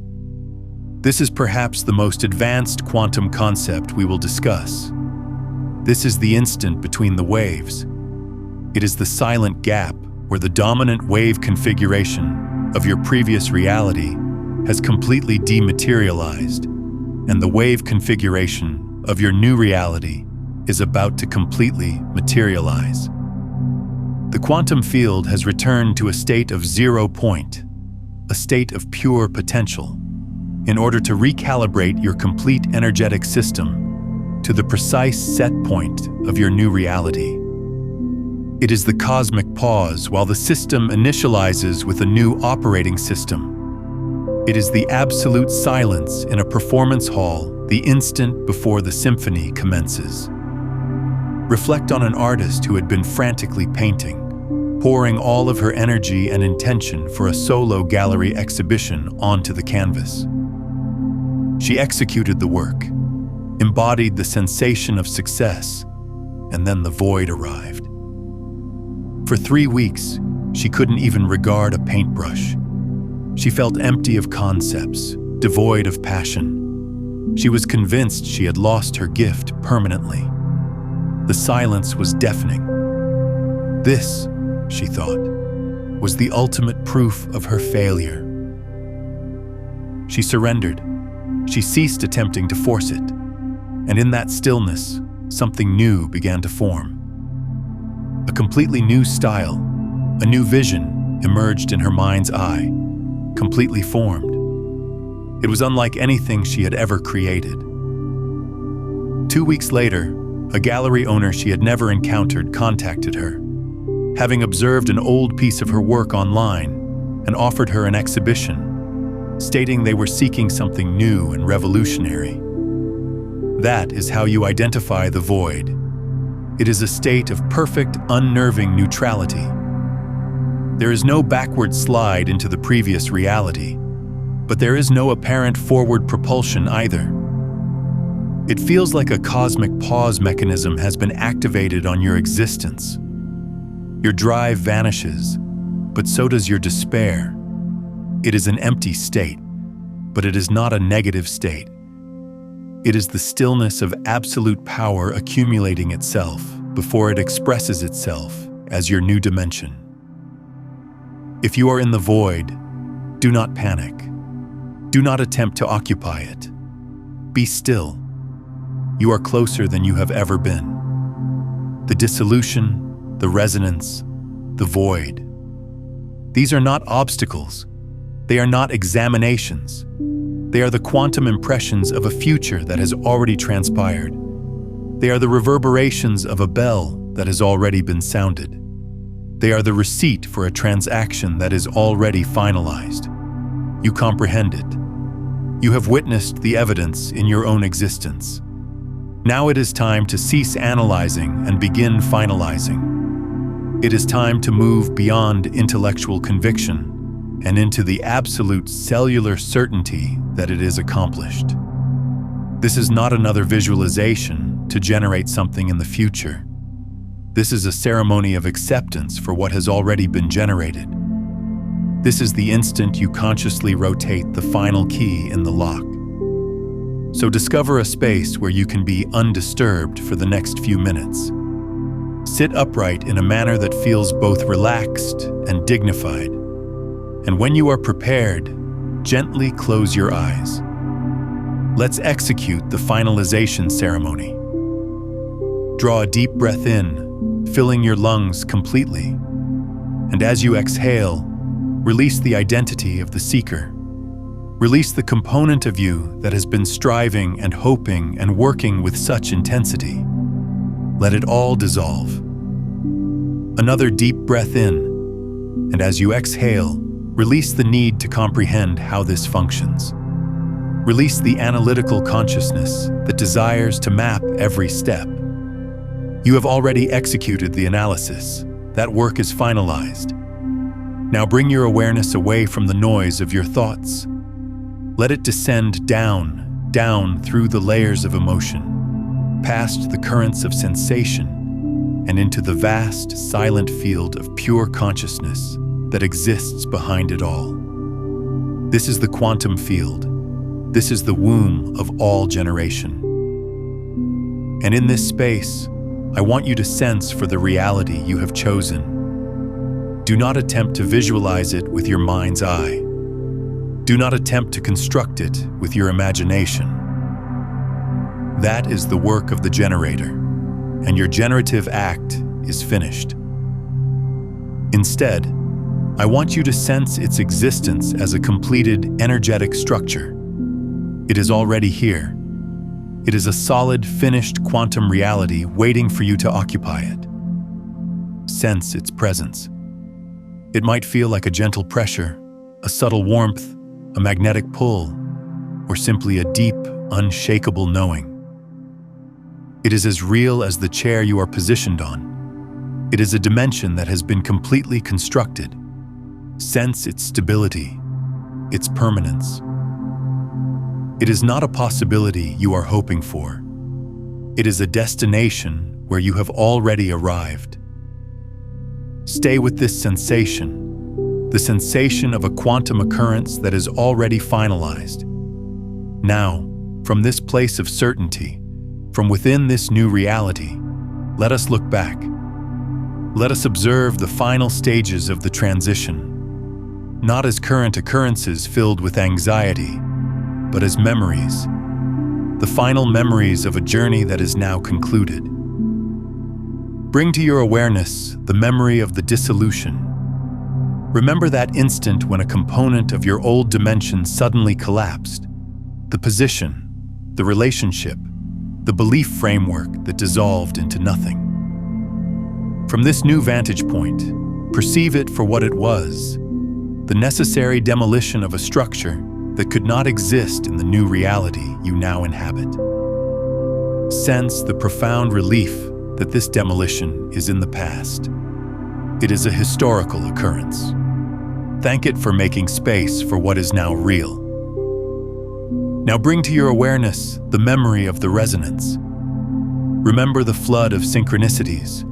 [SPEAKER 1] This is perhaps the most advanced quantum concept we will discuss. This is the instant between the waves. It is the silent gap where the dominant wave configuration of your previous reality has completely dematerialized, and the wave configuration of your new reality is about to completely materialize. The quantum field has returned to a state of 0 point, a state of pure potential, in order to recalibrate your complete energetic system to the precise set point of your new reality. It is the cosmic pause while the system initializes with a new operating system. It is the absolute silence in a performance hall the instant before the symphony commences. Reflect on an artist who had been frantically painting, pouring all of her energy and intention for a solo gallery exhibition onto the canvas. She executed the work, embodied the sensation of success, and then the void arrived. For 3 weeks, she couldn't even regard a paintbrush. She felt empty of concepts, devoid of passion. She was convinced she had lost her gift permanently. The silence was deafening. This, she thought, was the ultimate proof of her failure. She surrendered. She ceased attempting to force it. And in that stillness, something new began to form. A completely new style, a new vision emerged in her mind's eye, completely formed. It was unlike anything she had ever created. 2 weeks later, a gallery owner she had never encountered contacted her, having observed an old piece of her work online, and offered her an exhibition, stating they were seeking something new and revolutionary. That is how you identify the void. It is a state of perfect, unnerving neutrality. There is no backward slide into the previous reality, but there is no apparent forward propulsion either. It feels like a cosmic pause mechanism has been activated on your existence. Your drive vanishes, but so does your despair. It is an empty state, but it is not a negative state. It is the stillness of absolute power accumulating itself before it expresses itself as your new dimension. If you are in the void, do not panic. Do not attempt to occupy it. Be still. You are closer than you have ever been. The dissolution, the resonance, the void. These are not obstacles. They are not examinations. They are the quantum impressions of a future that has already transpired. They are the reverberations of a bell that has already been sounded. They are the receipt for a transaction that is already finalized. You comprehend it. You have witnessed the evidence in your own existence. Now it is time to cease analyzing and begin finalizing. It is time to move beyond intellectual conviction and into the absolute cellular certainty that it is accomplished. This is not another visualization to generate something in the future. This is a ceremony of acceptance for what has already been generated. This is the instant you consciously rotate the final key in the lock. So discover a space where you can be undisturbed for the next few minutes. Sit upright in a manner that feels both relaxed and dignified. And when you are prepared, gently close your eyes. Let's execute the finalization ceremony. Draw a deep breath in, filling your lungs completely. And as you exhale, release the identity of the seeker. Release the component of you that has been striving and hoping and working with such intensity. Let it all dissolve. Another deep breath in, and as you exhale, release the need to comprehend how this functions. Release the analytical consciousness that desires to map every step. You have already executed the analysis. That work is finalized. Now bring your awareness away from the noise of your thoughts. Let it descend down through the layers of emotion, past the currents of sensation, and into the vast, silent field of pure consciousness that exists behind it all. This is the quantum field. This is the womb of all generation. And in this space, I want you to sense for the reality you have chosen. Do not attempt to visualize it with your mind's eye. Do not attempt to construct it with your imagination. That is the work of the generator, and your generative act is finished. Instead, I want you to sense its existence as a completed energetic structure. It is already here. It is a solid, finished quantum reality waiting for you to occupy it. Sense its presence. It might feel like a gentle pressure, a subtle warmth, a magnetic pull, or simply a deep, unshakable knowing. It is as real as the chair you are positioned on. It is a dimension that has been completely constructed. Sense its stability, its permanence. It is not a possibility you are hoping for. It is a destination where you have already arrived. Stay with this sensation, the sensation of a quantum occurrence that is already finalized. Now, from this place of certainty, from within this new reality, let us look back. Let us observe the final stages of the transition, not as current occurrences filled with anxiety, but as memories, the final memories of a journey that is now concluded. Bring to your awareness the memory of the dissolution. Remember that instant when a component of your old dimension suddenly collapsed, the position, the relationship, the belief framework that dissolved into nothing. From this new vantage point, perceive it for what it was, the necessary demolition of a structure that could not exist in the new reality you now inhabit. Sense the profound relief that this demolition is in the past. It is a historical occurrence. Thank it for making space for what is now real. Now bring to your awareness the memory of the resonance. Remember the flood of synchronicities,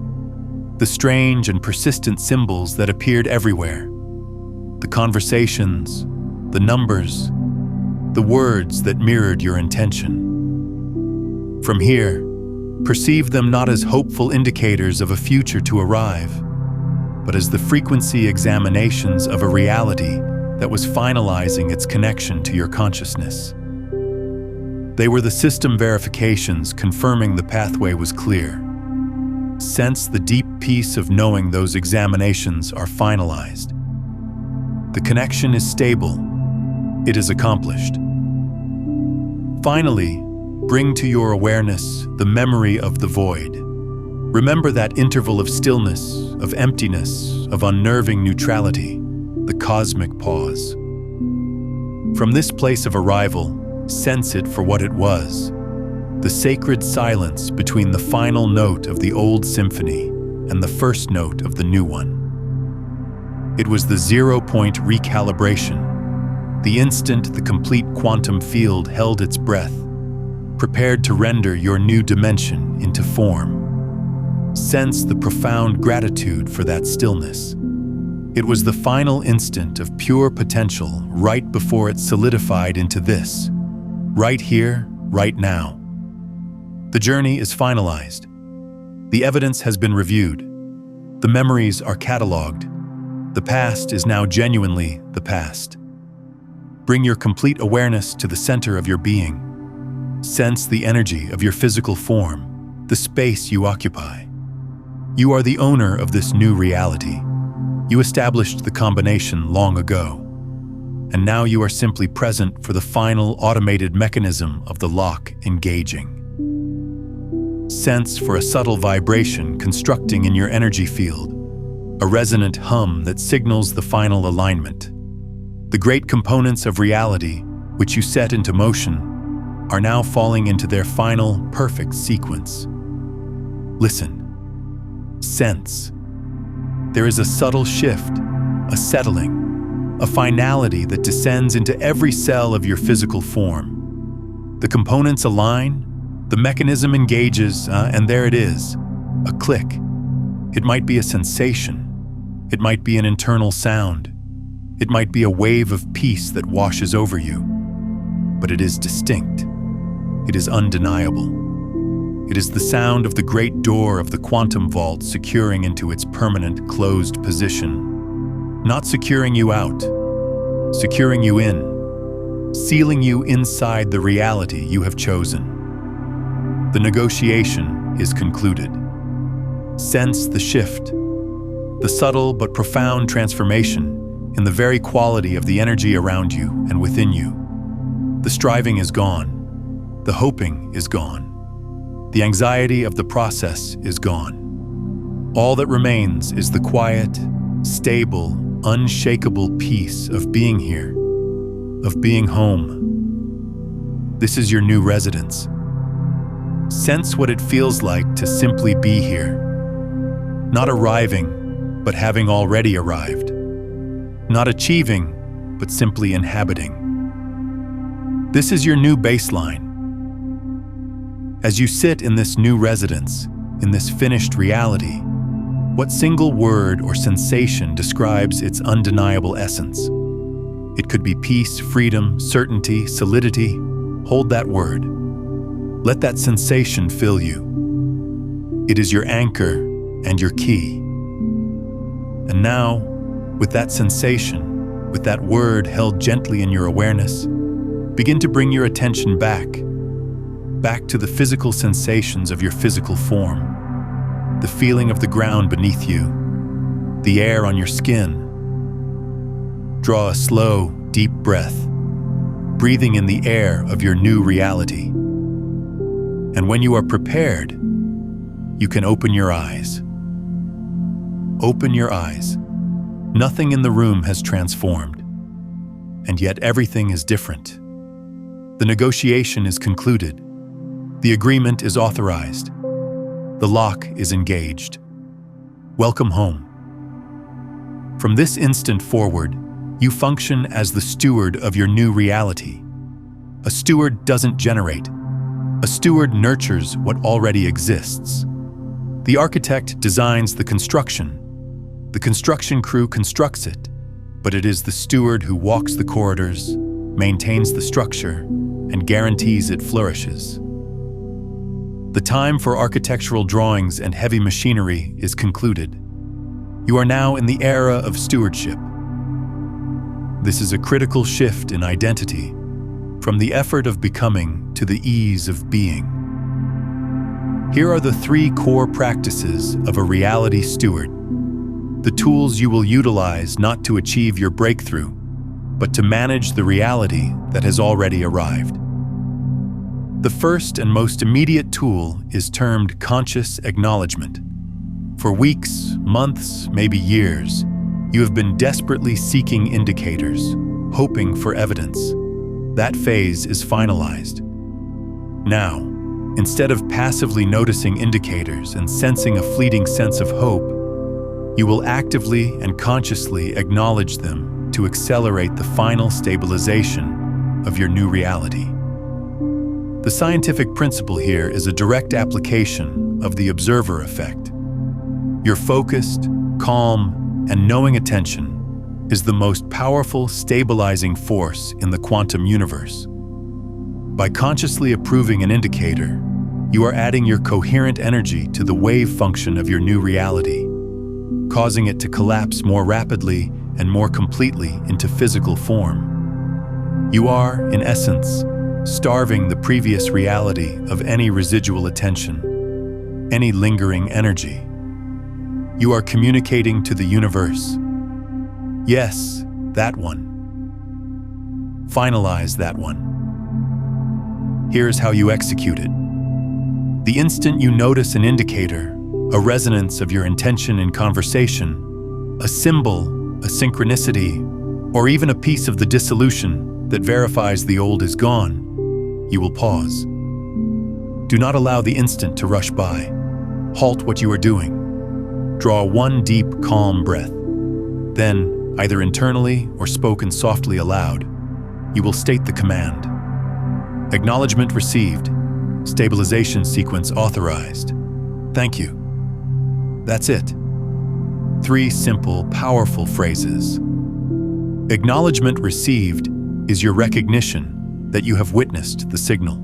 [SPEAKER 1] the strange and persistent symbols that appeared everywhere, the conversations, the numbers, the words that mirrored your intention. From here, perceive them not as hopeful indicators of a future to arrive, but as the frequency examinations of a reality that was finalizing its connection to your consciousness. They were the system verifications confirming the pathway was clear. Sense the deep peace of knowing those examinations are finalized. The connection is stable. It is accomplished. Finally, bring to your awareness the memory of the void. Remember that interval of stillness, of emptiness, of unnerving neutrality, the cosmic pause. From this place of arrival, sense it for what it was, the sacred silence between the final note of the old symphony and the first note of the new one. It was the 0-point recalibration, the instant the complete quantum field held its breath, prepared to render your new dimension into form. Sense the profound gratitude for that stillness. It was the final instant of pure potential right before it solidified into this, right here, right now. The journey is finalized. The evidence has been reviewed. The memories are cataloged. The past is now genuinely the past. Bring your complete awareness to the center of your being. Sense the energy of your physical form, the space you occupy. You are the owner of this new reality. You established the combination long ago. and now you are simply present for the final automated mechanism of the lock engaging. Sense for a subtle vibration constructing in your energy field, a resonant hum that signals the final alignment. The great components of reality, which you set into motion, are now falling into their final, perfect sequence. Listen. Sense. There is a subtle shift, a settling, a finality that descends into every cell of your physical form. The components align, the mechanism engages, and there it is, a click. It might be a sensation. It might be an internal sound. It might be a wave of peace that washes over you. But it is distinct. It is undeniable. It is the sound of the great door of the quantum vault securing into its permanent closed position. Not securing you out, securing you in, sealing you inside the reality you have chosen. The negotiation is concluded. Sense the shift, the subtle but profound transformation in the very quality of the energy around you and within you. The striving is gone. The hoping is gone. The anxiety of the process is gone. All that remains is the quiet, stable, unshakable peace of being here, of being home. This is your new residence. Sense what it feels like to simply be here. Not arriving, but having already arrived. Not achieving, but simply inhabiting. This is your new baseline. As you sit in this new residence, in this finished reality, what single word or sensation describes its undeniable essence? It could be peace, freedom, certainty, solidity. Hold that word. Let that sensation fill you. It is your anchor and your key. And now, with that sensation, with that word held gently in your awareness, begin to bring your attention back to the physical sensations of your physical form, the feeling of the ground beneath you, the air on your skin. Draw a slow, deep breath, breathing in the air of your new reality. And when you are prepared, you can open your eyes. Open your eyes. Nothing in the room has transformed, and yet everything is different. The negotiation is concluded. The agreement is authorized. The lock is engaged. Welcome home. From this instant forward, you function as the steward of your new reality. A steward doesn't generate. A steward nurtures what already exists. The architect designs the construction. The construction crew constructs it, but it is the steward who walks the corridors, maintains the structure, and guarantees it flourishes. The time for architectural drawings and heavy machinery is concluded. You are now in the era of stewardship. This is a critical shift in identity, from the effort of becoming to the ease of being. Here are the 3 core practices of a reality steward. The tools you will utilize not to achieve your breakthrough, but to manage the reality that has already arrived. The first and most immediate tool is termed conscious acknowledgement. For weeks, months, maybe years, you have been desperately seeking indicators, hoping for evidence. That phase is finalized. Now, instead of passively noticing indicators and sensing a fleeting sense of hope, you will actively and consciously acknowledge them to accelerate the final stabilization of your new reality. The scientific principle here is a direct application of the observer effect. Your focused, calm, and knowing attention is the most powerful stabilizing force in the quantum universe. By consciously approving an indicator, you are adding your coherent energy to the wave function of your new reality, causing it to collapse more rapidly and more completely into physical form. You are, in essence, starving the previous reality of any residual attention, any lingering energy. You are communicating to the universe. Yes, that one. Finalize that one. Here's how you execute it. The instant you notice an indicator, a resonance of your intention in conversation, a symbol, a synchronicity, or even a piece of the dissolution that verifies the old is gone, you will pause. Do not allow the instant to rush by. Halt what you are doing. Draw one deep, calm breath. Then, either internally or spoken softly aloud, you will state the command. Acknowledgement received. Stabilization sequence authorized. Thank you. That's it. 3 simple, powerful phrases. Acknowledgement received is your recognition that you have witnessed the signal.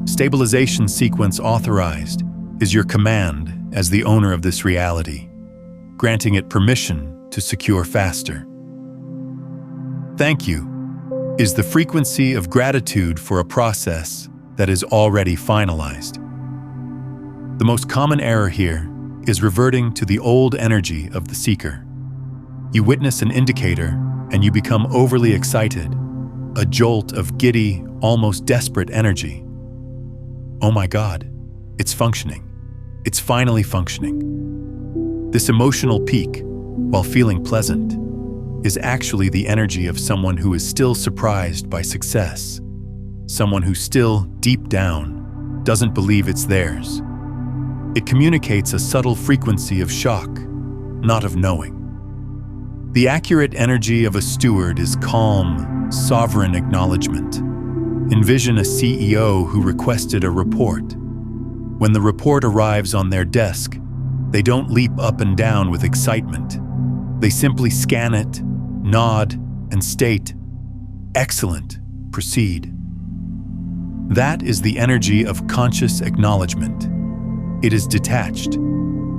[SPEAKER 1] Stabilization sequence authorized is your command as the owner of this reality, granting it permission to secure faster. Thank you is the frequency of gratitude for a process that is already finalized. The most common error here is reverting to the old energy of the seeker. You witness an indicator and you become overly excited, a jolt of giddy, almost desperate energy. Oh my God, it's functioning. It's finally functioning. This emotional peak, while feeling pleasant, is actually the energy of someone who is still surprised by success, someone who still, deep down, doesn't believe it's theirs. It communicates a subtle frequency of shock, not of knowing. The accurate energy of a steward is calm, sovereign acknowledgement. Envision a CEO who requested a report. When the report arrives on their desk, they don't leap up and down with excitement. They simply scan it, nod, and state, "Excellent, proceed." That is the energy of conscious acknowledgement. It is detached.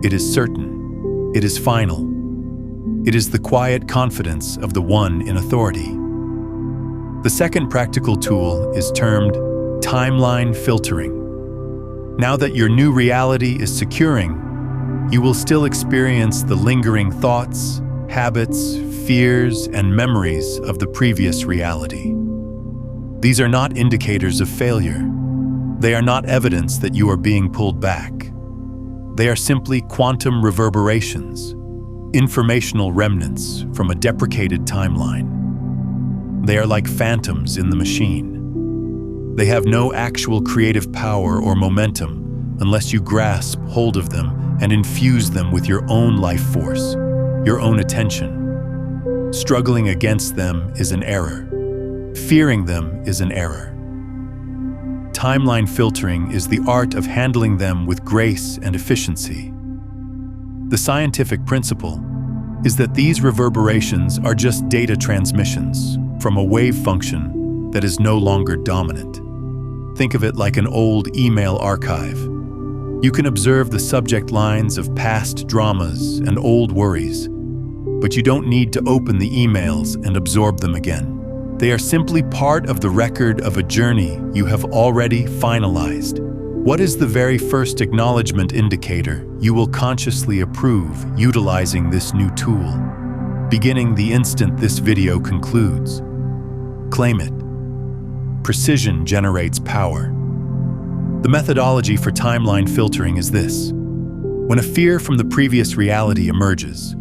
[SPEAKER 1] It is certain. It is final. It is the quiet confidence of the one in authority. The second practical tool is termed timeline filtering. Now that your new reality is securing, you will still experience the lingering thoughts, habits, fears, and memories of the previous reality. These are not indicators of failure. They are not evidence that you are being pulled back. They are simply quantum reverberations, informational remnants from a deprecated timeline. They are like phantoms in the machine. They have no actual creative power or momentum unless you grasp hold of them and infuse them with your own life force, your own attention. Struggling against them is an error. Fearing them is an error. Timeline filtering is the art of handling them with grace and efficiency. The scientific principle is that these reverberations are just data transmissions from a wave function that is no longer dominant. Think of it like an old email archive. You can observe the subject lines of past dramas and old worries, but you don't need to open the emails and absorb them again. They are simply part of the record of a journey you have already finalized. What is the very first acknowledgement indicator you will consciously approve utilizing this new tool? Beginning the instant this video concludes. Claim it. Precision generates power. The methodology for timeline filtering is this. When a fear from the previous reality emerges,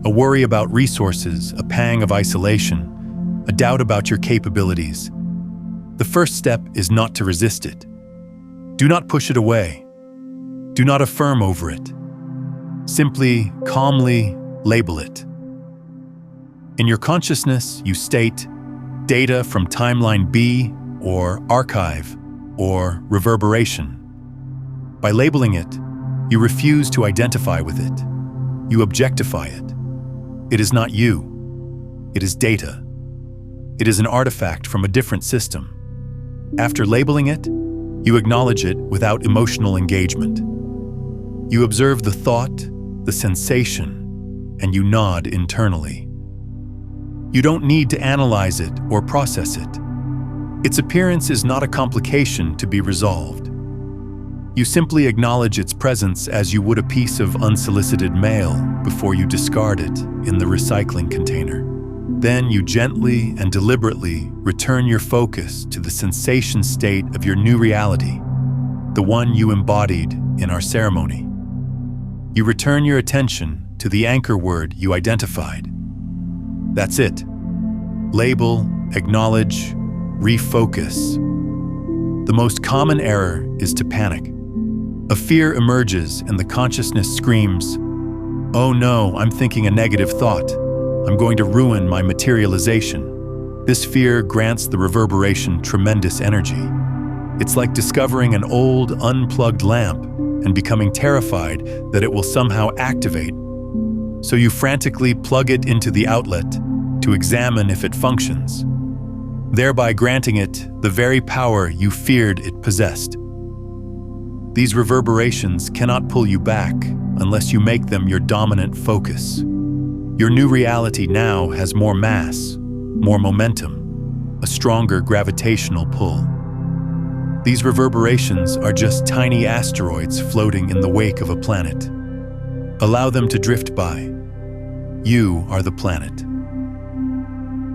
[SPEAKER 1] a worry about resources, a pang of isolation, a doubt about your capabilities, the first step is not to resist it. Do not push it away. Do not affirm over it. Simply, calmly label it. In your consciousness, you state data from timeline B, or archive, or reverberation. By labeling it, you refuse to identify with it. You objectify it. It is not you. It is data. It is an artifact from a different system. After labeling it, you acknowledge it without emotional engagement. You observe the thought, the sensation, and you nod internally. You don't need to analyze it or process it. Its appearance is not a complication to be resolved. You simply acknowledge its presence as you would a piece of unsolicited mail before you discard it in the recycling container. Then you gently and deliberately return your focus to the sensation state of your new reality, the one you embodied in our ceremony. You return your attention to the anchor word you identified. That's it. Label, acknowledge, refocus. The most common error is to panic. A fear emerges and the consciousness screams, "Oh no, I'm thinking a negative thought. I'm going to ruin my materialization." This fear grants the reverberation tremendous energy. It's like discovering an old, unplugged lamp and becoming terrified that it will somehow activate. So you frantically plug it into the outlet to examine if it functions, thereby granting it the very power you feared it possessed. These reverberations cannot pull you back unless you make them your dominant focus. Your new reality now has more mass, more momentum, a stronger gravitational pull. These reverberations are just tiny asteroids floating in the wake of a planet. Allow them to drift by. You are the planet.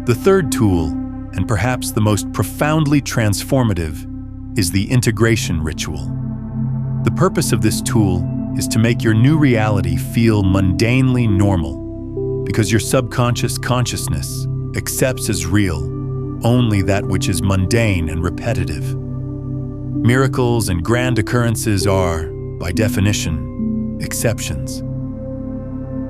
[SPEAKER 1] The third tool, and perhaps the most profoundly transformative, is the integration ritual. The purpose of this tool is to make your new reality feel mundanely normal, because your subconscious consciousness accepts as real only that which is mundane and repetitive. Miracles and grand occurrences are, by definition, exceptions.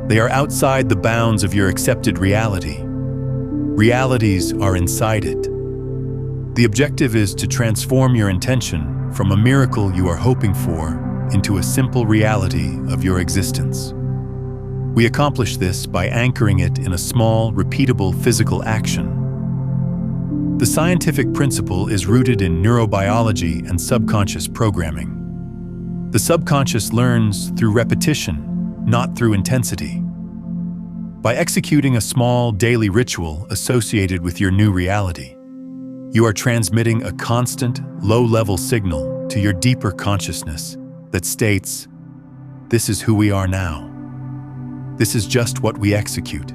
[SPEAKER 1] They are outside the bounds of your accepted reality. Realities are inside it. The objective is to transform your intention from a miracle you are hoping for into a simple reality of your existence. We accomplish this by anchoring it in a small, repeatable physical action. The scientific principle is rooted in neurobiology and subconscious programming. The subconscious learns through repetition, not through intensity. By executing a small daily ritual associated with your new reality, you are transmitting a constant, low-level signal to your deeper consciousness that states, "This is who we are now. This is just what we execute."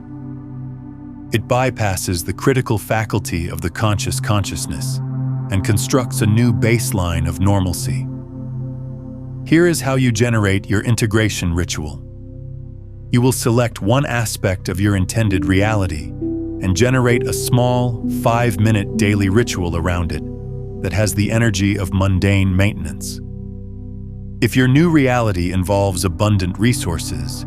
[SPEAKER 1] It bypasses the critical faculty of the conscious consciousness and constructs a new baseline of normalcy. Here is how you generate your integration ritual. You will select one aspect of your intended reality and generate a small, 5-minute daily ritual around it that has the energy of mundane maintenance. If your new reality involves abundant resources,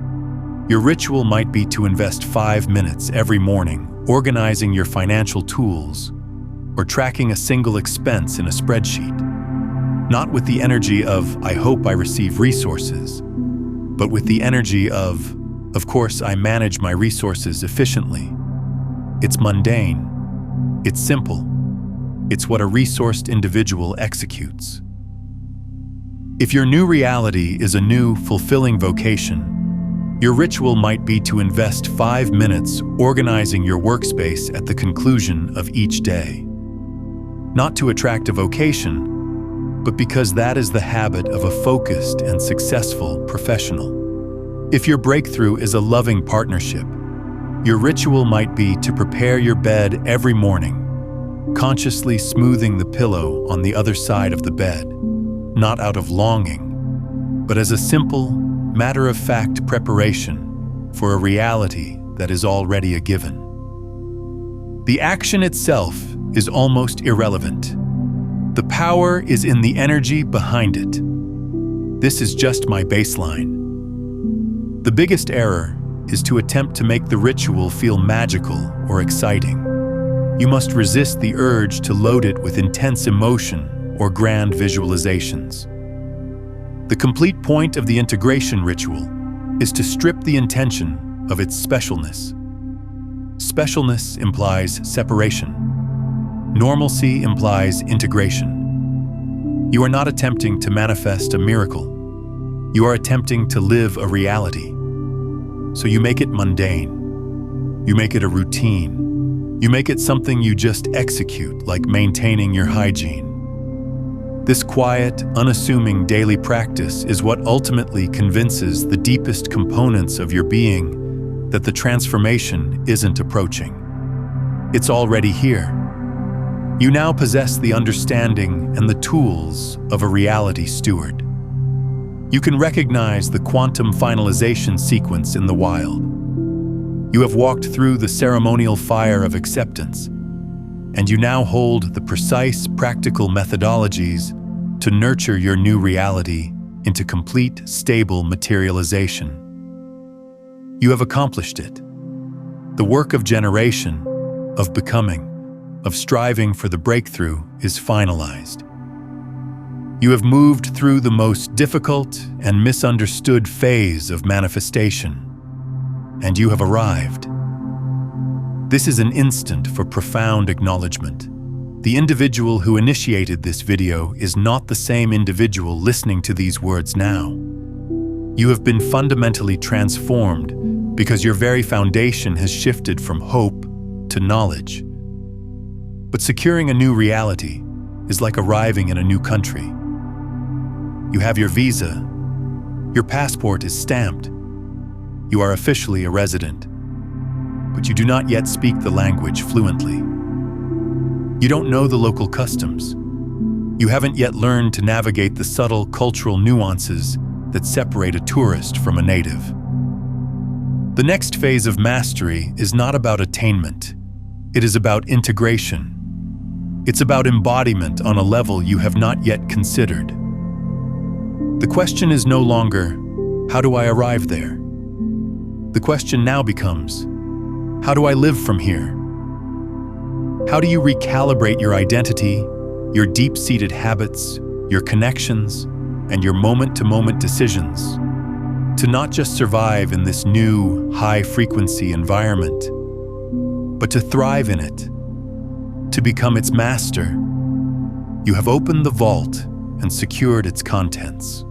[SPEAKER 1] your ritual might be to invest 5 minutes every morning organizing your financial tools or tracking a single expense in a spreadsheet. Not with the energy of, "I hope I receive resources," but with the energy of course I manage my resources efficiently. It's mundane. It's simple. It's what a resourced individual executes. If your new reality is a new, fulfilling vocation, your ritual might be to invest 5 minutes organizing your workspace at the conclusion of each day. Not to attract a vocation, but because that is the habit of a focused and successful professional. If your breakthrough is a loving partnership, your ritual might be to prepare your bed every morning, consciously smoothing the pillow on the other side of the bed, not out of longing, but as a simple, matter-of-fact preparation for a reality that is already a given. The action itself is almost irrelevant. The power is in the energy behind it. This is just my baseline. The biggest error is to attempt to make the ritual feel magical or exciting. You must resist the urge to load it with intense emotion or grand visualizations. The complete point of the integration ritual is to strip the intention of its specialness. Specialness implies separation. Normalcy implies integration. You are not attempting to manifest a miracle. You are attempting to live a reality. So you make it mundane. You make it a routine. You make it something you just execute, like maintaining your hygiene. This quiet, unassuming daily practice is what ultimately convinces the deepest components of your being that the transformation isn't approaching. It's already here. You now possess the understanding and the tools of a reality steward. You can recognize the quantum finalization sequence in the wild. You have walked through the ceremonial fire of acceptance, and you now hold the precise, practical methodologies to nurture your new reality into complete, stable materialization. You have accomplished it. The work of generation, of becoming, of striving for the breakthrough is finalized. You have moved through the most difficult and misunderstood phase of manifestation, and you have arrived. This is an instant for profound acknowledgement. The individual who initiated this video is not the same individual listening to these words now. You have been fundamentally transformed because your very foundation has shifted from hope to knowledge. But securing a new reality is like arriving in a new country. You have your visa, your passport is stamped, you are officially a resident, but you do not yet speak the language fluently. You don't know the local customs. You haven't yet learned to navigate the subtle cultural nuances that separate a tourist from a native. The next phase of mastery is not about attainment. It is about integration. It's about embodiment on a level you have not yet considered. The question is no longer, how do I arrive there? The question now becomes, how do I live from here? How do you recalibrate your identity, your deep-seated habits, your connections, and your moment-to-moment decisions to not just survive in this new, high-frequency environment, but to thrive in it, to become its master? You have opened the vault and secured its contents.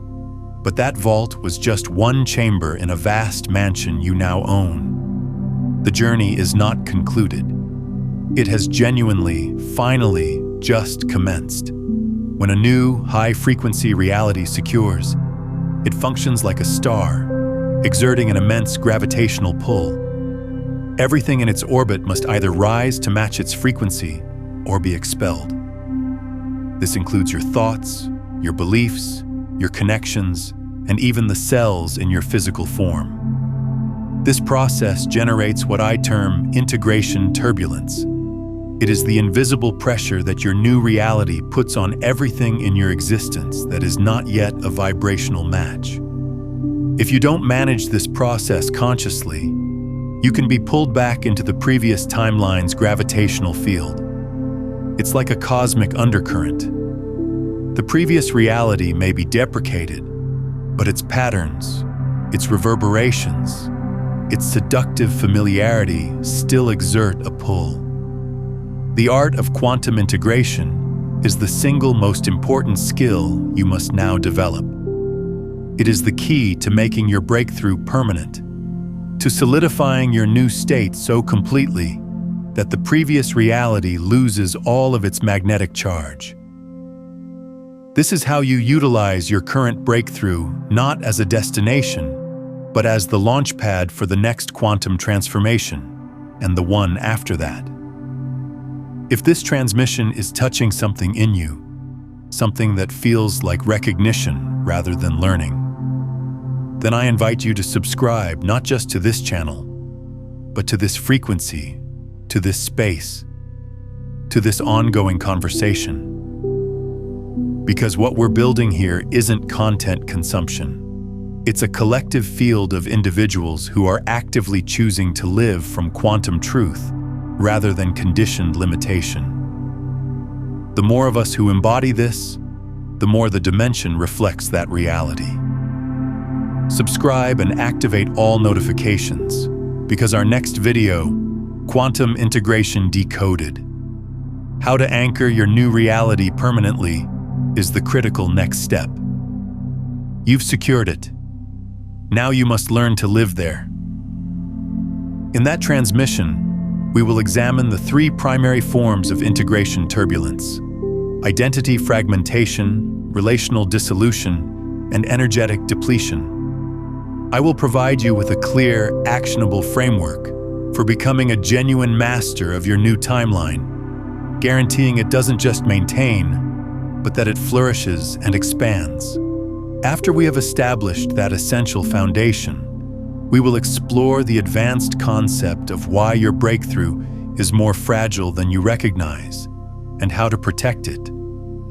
[SPEAKER 1] But that vault was just one chamber in a vast mansion you now own. The journey is not concluded. It has genuinely, finally, just commenced. When a new, high-frequency reality secures, it functions like a star, exerting an immense gravitational pull. Everything in its orbit must either rise to match its frequency or be expelled. This includes your thoughts, your beliefs, your connections, and even the cells in your physical form. This process generates what I term integration turbulence. It is the invisible pressure that your new reality puts on everything in your existence that is not yet a vibrational match. If you don't manage this process consciously, you can be pulled back into the previous timeline's gravitational field. It's like a cosmic undercurrent. The previous reality may be deprecated, but its patterns, its reverberations, its seductive familiarity still exert a pull. The art of quantum integration is the single most important skill you must now develop. It is the key to making your breakthrough permanent, to solidifying your new state so completely that the previous reality loses all of its magnetic charge. This is how you utilize your current breakthrough not as a destination, but as the launch pad for the next quantum transformation and the one after that. If this transmission is touching something in you, something that feels like recognition rather than learning, then I invite you to subscribe not just to this channel, but to this frequency, to this space, to this ongoing conversation. Because what we're building here isn't content consumption. It's a collective field of individuals who are actively choosing to live from quantum truth rather than conditioned limitation. The more of us who embody this, the more the dimension reflects that reality. Subscribe and activate all notifications, because our next video, Quantum Integration Decoded, How to Anchor Your New Reality Permanently, is the critical next step. You've secured it. Now you must learn to live there. In that transmission, we will examine the three primary forms of integration turbulence: identity fragmentation, relational dissolution, and energetic depletion. I will provide you with a clear, actionable framework for becoming a genuine master of your new timeline, guaranteeing it doesn't just maintain, but that it flourishes and expands. After we have established that essential foundation, we will explore the advanced concept of why your breakthrough is more fragile than you recognize and how to protect it.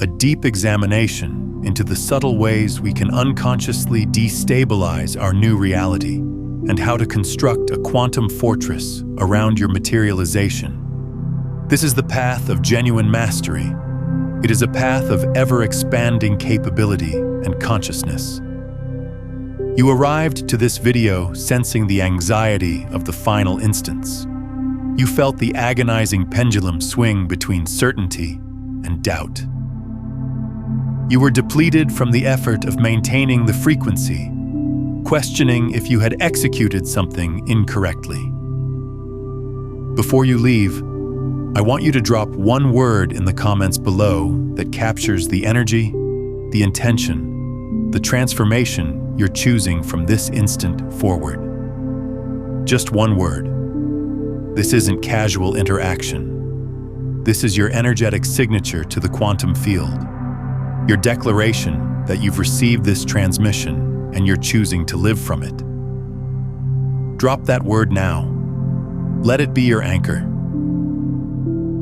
[SPEAKER 1] A deep examination into the subtle ways we can unconsciously destabilize our new reality and how to construct a quantum fortress around your materialization. This is the path of genuine mastery. It is a path of ever-expanding capability and consciousness. You arrived to this video sensing the anxiety of the final instance. You felt the agonizing pendulum swing between certainty and doubt. You were depleted from the effort of maintaining the frequency, questioning if you had executed something incorrectly. Before you leave, I want you to drop one word in the comments below that captures the energy, the intention, the transformation you're choosing from this instant forward. Just one word. This isn't casual interaction. This is your energetic signature to the quantum field. Your declaration that you've received this transmission and you're choosing to live from it. Drop that word now. Let it be your anchor.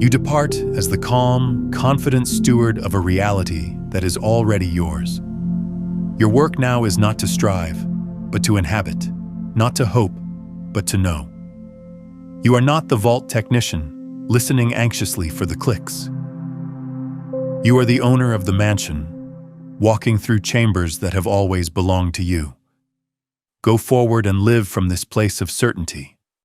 [SPEAKER 1] You depart as the calm, confident steward of a reality that is already yours. Your work now is not to strive, but to inhabit, not to hope, but to know. You are not the vault technician, listening anxiously for the clicks. You are the owner of the mansion, walking through chambers that have always belonged to you. Go forward and live from this place of certainty.